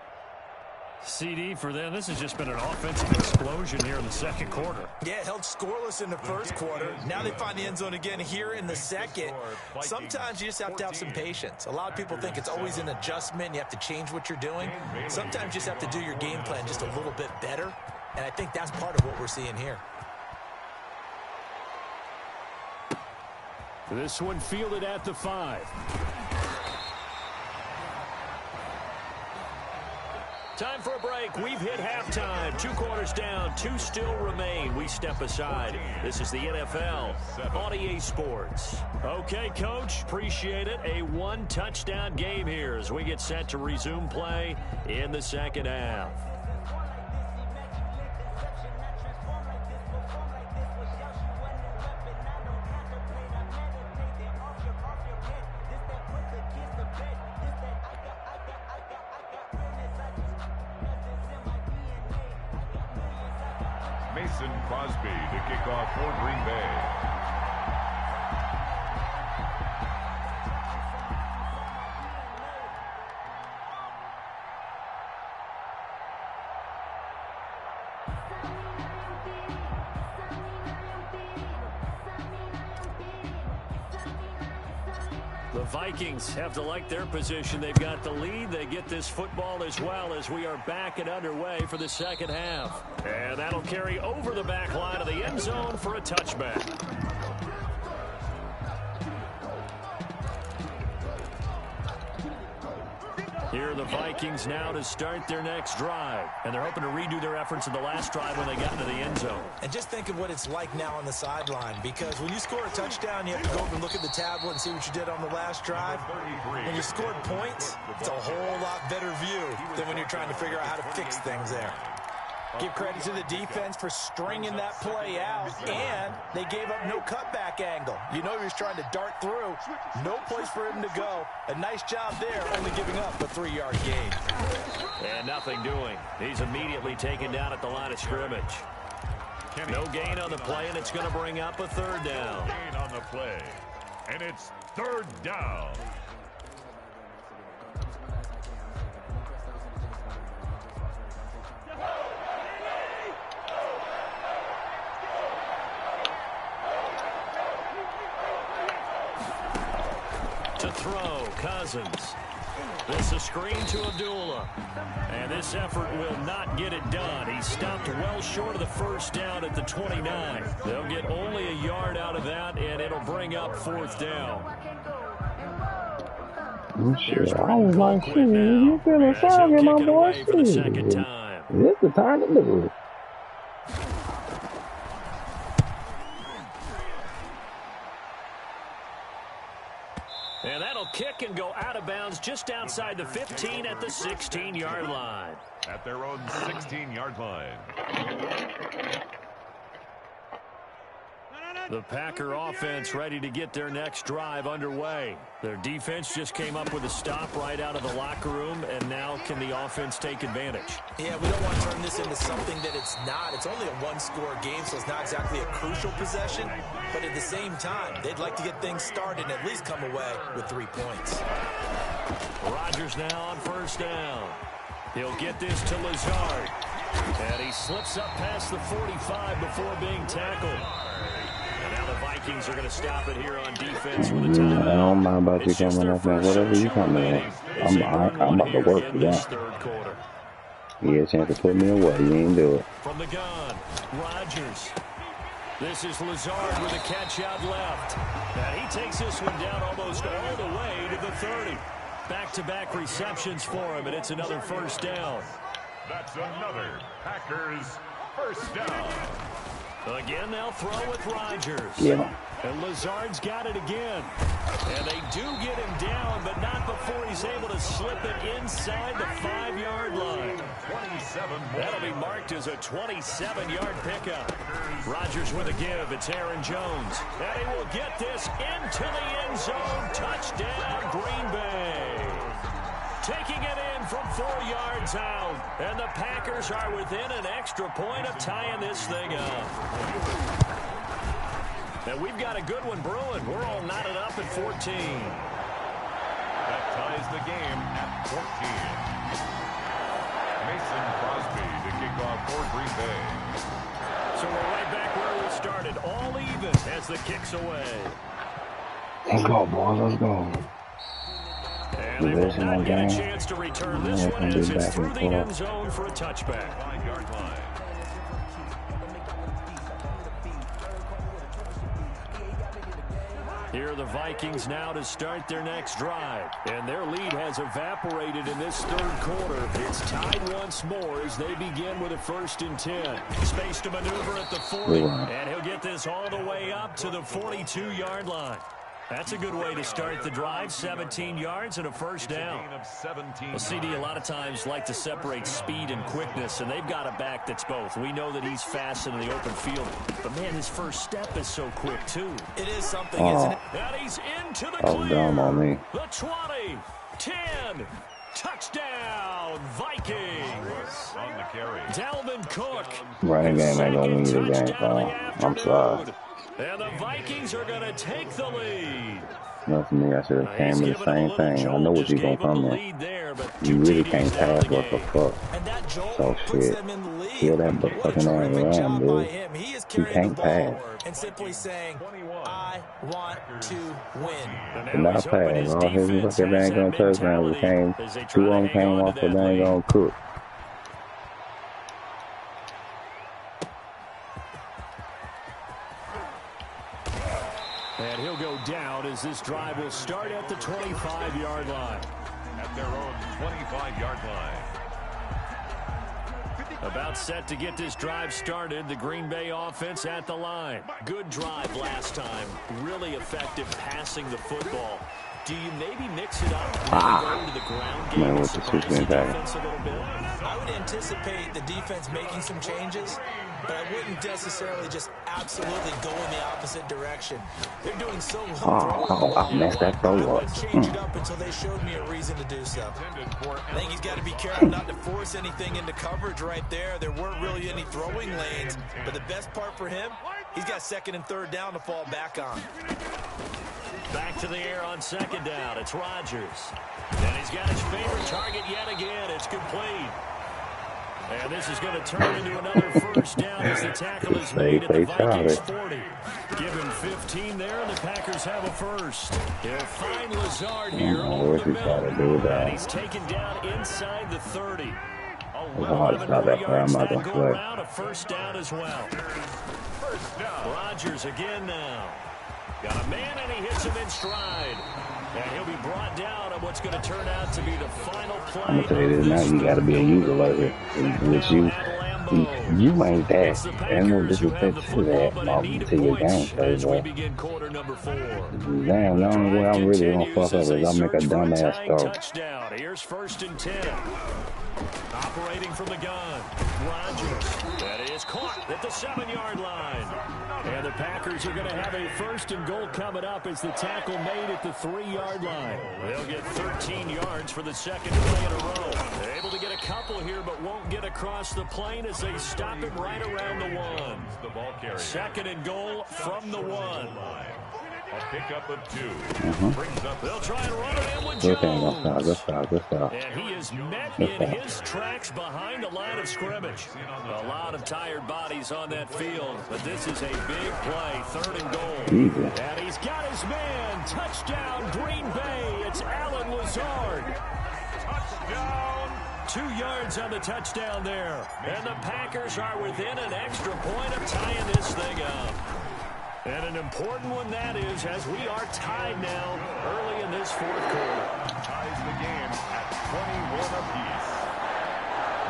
CD for them. This has just been an offensive explosion here in the second quarter. Yeah, held scoreless in the first quarter. Now they find the end zone again here in the second. Sometimes you just have to have some patience. A lot of people think it's always an adjustment. You have to change what you're doing. Sometimes you just have to do your game plan just a little bit better. And I think that's part of what we're seeing here. This one fielded at the 5. Time for a break. We've hit halftime. 2 quarters down. 2 still remain. We step aside. This is the NFL on EA Sports. Okay, Coach. Appreciate it. A 1-touchdown game here as we get set to resume play in the second half. Mason Crosby to kick off for Green Bay. The Vikings have to like their position. They've got the lead. They get this football as well as we are back and underway for the second half. And that'll carry over the back line of the end zone for a touchback. Here are the Vikings now to start their next drive. And they're hoping to redo their efforts in the last drive when they got into the end zone. And just think of what it's like now on the sideline, because when you score a touchdown, you have to go over and look at the tablet and see what you did on the last drive. When you scored points, it's a whole lot better view than when you're trying to figure out how to fix things there. Give credit to the defense for stringing that play out, and they gave up no cutback angle. You know he was trying to dart through. No place for him to go. A nice job there, only giving up a 3-yard gain. And nothing doing. He's immediately taken down at the line of scrimmage. No gain on the play, and it's going to bring up a 3rd down. Gain on the play. And it's 3rd down. To throw, Cousins. This a screen to Abdullah. And this effort will not get it done. He stopped well short of the first down at the 29. They'll get only a yard out of that, and it'll bring up 4th down. Shit, I was like, shit, you feeling sorry, my boy? Shit. This the time to do it. And that'll kick and go out of bounds just outside the 15 at the 16-yard line. At their own 16-yard line. The Packer offense ready to get their next drive underway. Their defense just came up with a stop right out of the locker room, and now can the offense take advantage? Yeah, we don't want to turn this into something that it's not. It's only a one-score game, so it's not exactly a crucial possession. But at the same time, they'd like to get things started and at least come away with 3 points. Rodgers now on 1st down. He'll get this to Lazard. And he slips up past the 45 before being tackled. And now the Vikings are going to stop it here on defense with a timeout. I don't mind about you coming up there. Whatever you coming at. I'm about to work for that. He had a chance to put me away. He ain't do it. From the gun, Rodgers. This is Lazard with a catch out left. And he takes this one down almost all the way to the 30. Back-to-back receptions for him, and it's another 1st down. That's another Packers 1st down. Again, they'll throw with Rodgers. Yeah. And Lazard's got it again. And they do get him down, but not before he's able to slip it inside the 5-yard line. 27. That'll be marked as a 27-yard pickup. Rodgers with a give. It's Aaron Jones. And he will get this into the end zone. Touchdown, Green Bay. Taking it in from 4 yards out. And the Packers are within an extra point of tying this thing up. And we've got a good one brewing. We're all knotted up at 14. That ties the game at 14. Mason Crosby to kick off for Green Bay. So we're right back where we started. All even as the kick's away. Let's go, boys. Let's go. And they will not get a chance to return this one as it's through the end zone for a touchback. 5-yard line. Here are the Vikings now to start their next drive. And their lead has evaporated in this 3rd quarter. It's tied once more as they begin with a 1st and 10. Space to maneuver at the 40. And he'll get this all the way up to the 42-yard line. That's a good way to start the drive. 17 yards and a 1st down. Well, CD, a lot of times like to separate speed and quickness, and they've got a back that's both. We know that he's fast in the open field, but, man, his first step is so quick, too. It is something, isn't it? And he's into the clear. Dumb on me. The 20, 10, touchdown, Vikings. On the carry. Dalvin Cook. Running game ain't gonna win you the game, pal. I'm sorry. And the Vikings are going to take the lead. Not for me. I should have came in the same thing. I know what you're going to come in. You really can't pass what the fuck. So shit. Kill that fucking ass around, dude. You can't pass. And simply saying, I want to win. But not pass. All his fucking dang on touchdowns came. 2 of them came off the dang on Cook. And he'll go down as this drive will start at the 25-yard line. At their own 25-yard line. About set to get this drive started. The Green Bay offense at the line. Good drive last time. Really effective passing the football. Do you maybe mix it up and go to the ground game and surprise the defense a little bit? I would anticipate the defense making some changes, but I wouldn't necessarily just absolutely go in the opposite direction. They're doing so well. I messed that throw up. I wouldn't change it up until they showed me a reason to do so. I think he's got to be careful not to force anything into coverage right there. There weren't really any throwing lanes, but the best part for him, he's got 2nd and 3rd down to fall back on. Back to the air on 2nd down. It's Rodgers. And he's got his favorite target yet again. It's complete. And this is going to turn into another first down as the tackle is made at the Vikings 40. Give him 15 there, and the Packers have a first. He'll find Lazard here over the middle. And he's taken down inside the 30. It's hard to stop that play. I'm not going to play. A first down as well. Rodgers again now. Got a man, and he hits him in stride. And he'll be brought down on what's going to turn out to be the final play. I'm going to tell you this now. You got to be a user like it. With you ain't that. Ain't no disrespect to that. To your game play, bro. Damn, the only way I'm really going to fuck up is I'll make a dumbass throw. Touchdown. Here's 1st and 10. Operating from the gun. Rodgers. That is caught at the 7-yard line. And the Packers are going to have a 1st and goal coming up as the tackle made at the 3-yard line. They'll get 13 yards for the second play in a row. They're able to get a couple here, but won't get across the plane as they stop him right around the 1. 2nd and goal from the 1. A pickup of 2. Brings up. They'll try and run it in with Jones. Good stop. And he is met in his tracks behind the line of scrimmage. A lot of tired bodies on that field, but this is a big play. 3rd and goal. And he's got his man. Touchdown, Green Bay. It's Alan Lazard. Touchdown. 2 yards on the touchdown there. And the Packers are within an extra point of tying this thing up. And an important one that is, as we are tied now early in this 4th quarter. Ties the game at 21 apiece.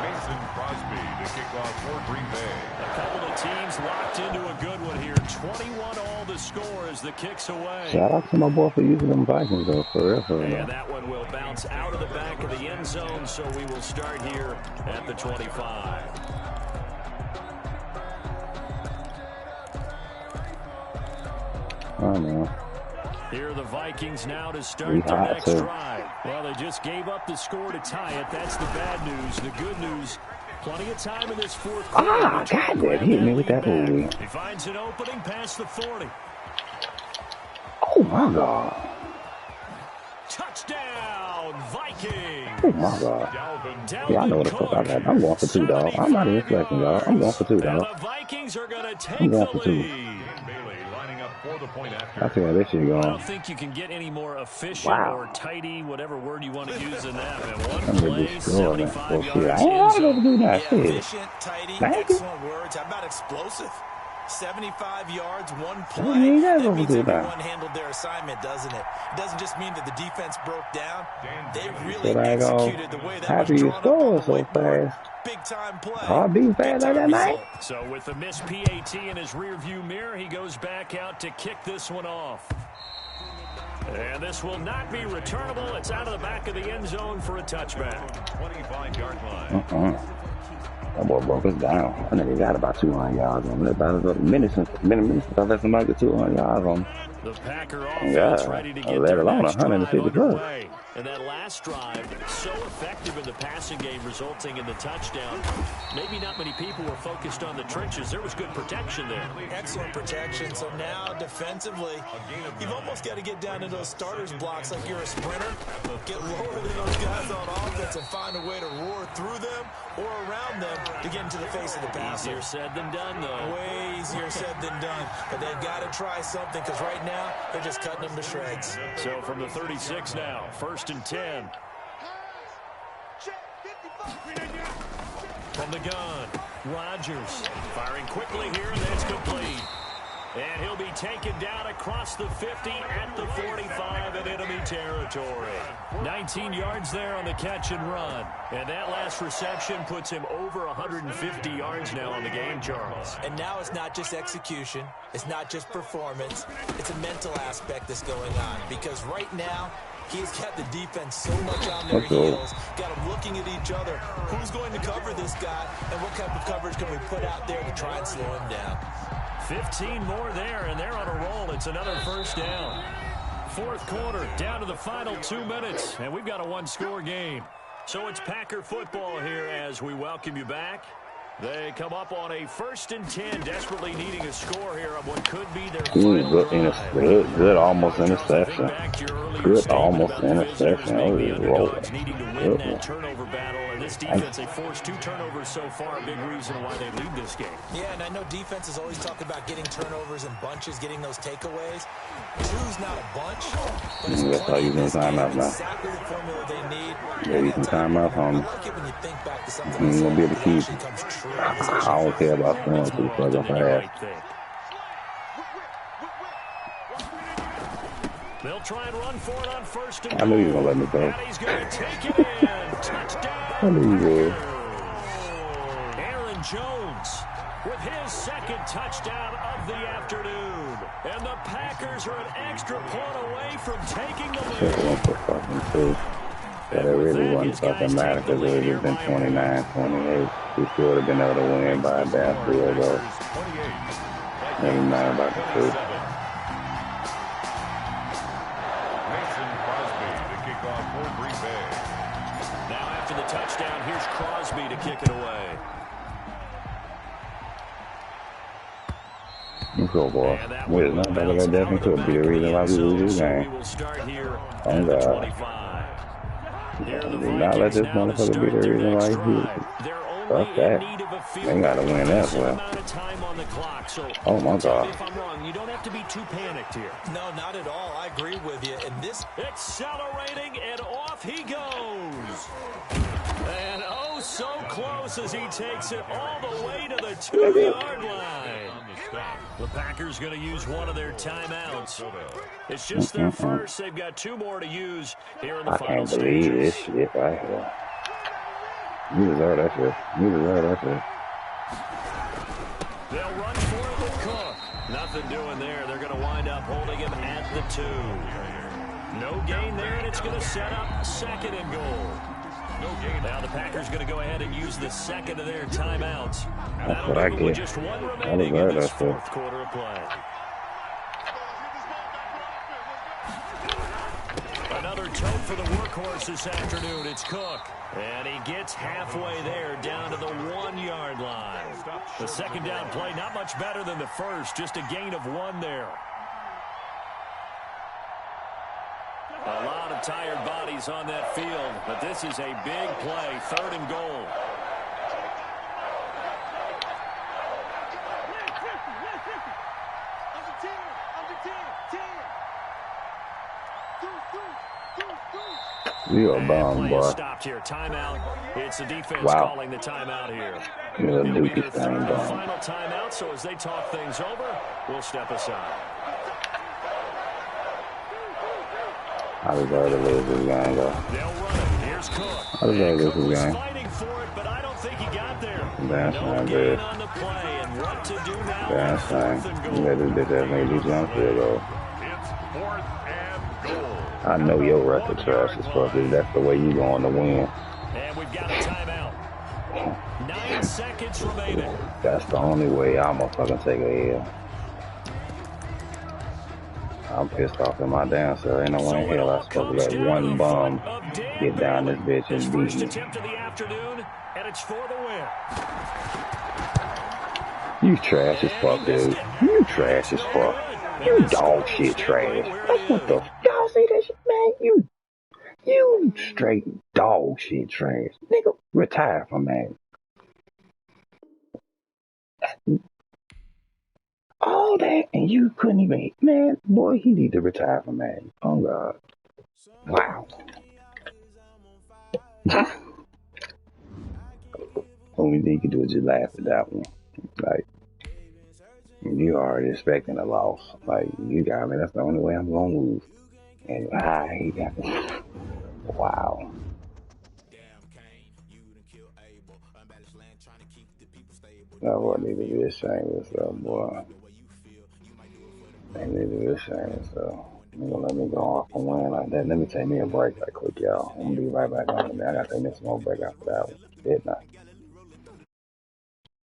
Mason Crosby to kick off for Green Bay. A couple of teams locked into a good one here. 21 all the score as the kick's away. Shout out to my boy for using them Vikings, though, for real. And that one will bounce out of the back of the end zone, so we will start here at the 25. Oh, no. Here are the Vikings now to start their next drive. Well, they just gave up the score to tie it. That's the bad news. The good news, plenty of time in this 4th quarter. God, that hit me with that movie. He finds an opening past the 40. Oh, my God. Touchdown, Vikings. Oh, my God. Yeah, I know what the fuck I got. I'm going for 2, dog. I'm not even flexing, dog. I'm going for 2, dog. And the Vikings are going to take the lead. I see how this shit going. I don't think you can get any more efficient or tidy, whatever word you want to use in that. And one play, 75 yards. I ain't gonna do that shit. Efficient, tidy, excellent words. How about explosive? 75 yards, one play. That means everyone handled their assignment, doesn't it? It doesn't just mean that the defense broke down. They really executed the way that was drawn up on the whiteboard. Big time play. Hard being fast like that night. So with the missed PAT in his rearview mirror, he goes back out to kick this one off. And this will not be returnable. It's out of the back of the end zone for a touchback. 25-yard line. That boy broke us down. I think he got about 200 yards on it. About a minute since I let somebody get 200 yards on him. The Packer offense ready to get let alone 150 plus. And that last drive, so effective in the passing game, resulting in the touchdown. Maybe not many people were focused on the trenches. There was good protection there. Excellent protection. So now, defensively, you've almost got to get down to those starters blocks like you're a sprinter. Get lower than those guys on offense and find a way to roar through them or around them to get into the face of the passer. Easier said than done, though. Way easier said than done. But they've got to try something because right now, they're just cutting them to shreds. So from the 36 now, 1st and 10. From the gun, Rodgers firing quickly here, and that's complete. And he'll be taken down across the 50 at the 45 in enemy territory. 19 yards there on the catch and run. And that last reception puts him over 150 yards now on the game, Charles. And now it's not just execution. It's not just performance. It's a mental aspect that's going on. Because right now, he's got the defense so much on their heels, got them looking at each other. Who's going to cover this guy, and what type of coverage can we put out there to try and slow him down? 15 more there, and they're on a roll. It's another first down. 4th quarter, down to the final 2 minutes, and we've got a one-score game. So it's Packer football here as we welcome you back. They come up on a 1st and 10, desperately needing a score here on what could be their final drive. Good almost interception. Good almost interception. Oh, he's rolling. Needing to win that turnover battle and this defense, they forced 2 turnovers so far, a big reason why they lead this game. Yeah, and I know defense is always talking about getting turnovers and bunches, getting those takeaways. 2's not a bunch, but it's plenty in this game, exactly the formula they need. Yeah, you can time out on them. I like it when you think back to something You ain't gonna be able to keep. comes true. I don't care about scoring too far off half. They'll try and run for it on first and I knew he was gonna let me go. and he's going to take it in. Touchdown. I knew he would. Aaron Jones with his second touchdown of the afternoon. And the Packers are an extra point away from taking the lead. One for fucking 2. But it really wasn't fucking matter because it would have been 29-28. We still would have been able to win by a damn field goal. Never mind about the 2. Now after the touchdown, here's Crosby to kick it away. You go, boy. Wait, not that definitely could be the reason why we lose this game. Oh, God. Do not let this motherfucker be the reason why he loses. Fuck that. They gotta win as well. Oh, my God. If I'm wrong, you don't have to be too panicked here. No, not at all. I agree with you. And this Accelerating, and off he goes. And oh, so close as he takes it all the way to the 2-yard line. The Packers going to use one of their timeouts. It's just their first. They've got 2 more to use here in the final stages. I can't believe this shit right here. You deserve that shit. You deserve that shit. They'll run for it with Cook. Nothing doing there. They're going to wind up holding him at the 2. No gain there, and it's going to set up 2nd and goal. Now the Packers going to go ahead and use the second of their timeouts. That's what I get. With just 1 remaining in this 4th quarter of play. Another tote for the workhorse this afternoon. It's Cook. And he gets halfway there down to the 1-yard line. The second down play, not much better than the first. Just a gain of 1 there. A lot of tired bodies on that field, but this is a big play, 3rd and goal. You a bomb, boy. Stopped here. Timeout. It's the defense calling the timeout here. You're a It'll be their dookie 3rd and bomb. final timeout, so as they talk things over, we'll step aside. I deserve to lose this game, though. They'll run it. Here's Cook. I deserve to lose Cook this was game. fighting for it, but I don't think he got there. That's No not gain good. on the play, and what to do now? That's fine. 4th and You goal. let this bitch ass nigga do jump field goal. It's 4th and goal. I know your record trash as fuck. If that's the way you going to win. And we've got a timeout. 9 seconds remaining. That's the only way I'm gonna fucking take a L. I'm pissed off in my damn self. Ain't no way in hell I'm supposed to let one bum get down this bitch and beat First me. attempt of the afternoon, and it's for the win. You trash as fuck, dude. You trash as fuck. You dog shit trash. That's what the y'all see that shit, man? You straight dog shit trash. Nigga, retire from that. All that, and you couldn't even, man, boy, he need to retire from that. Oh, God. Wow. Only thing you can do is just laugh at that one. Like, you already expecting a loss. Like, you got me, that's the only way I'm going to lose. And, he got me. Wow. That boy need to be ashamed of himself, boy. They need to be ashamed of himself. You gonna let me go off and win like that? Let me take me a break right quick, y'all. I'm gonna be right back on it, man. I gotta take me some more break after that one. Didn't I?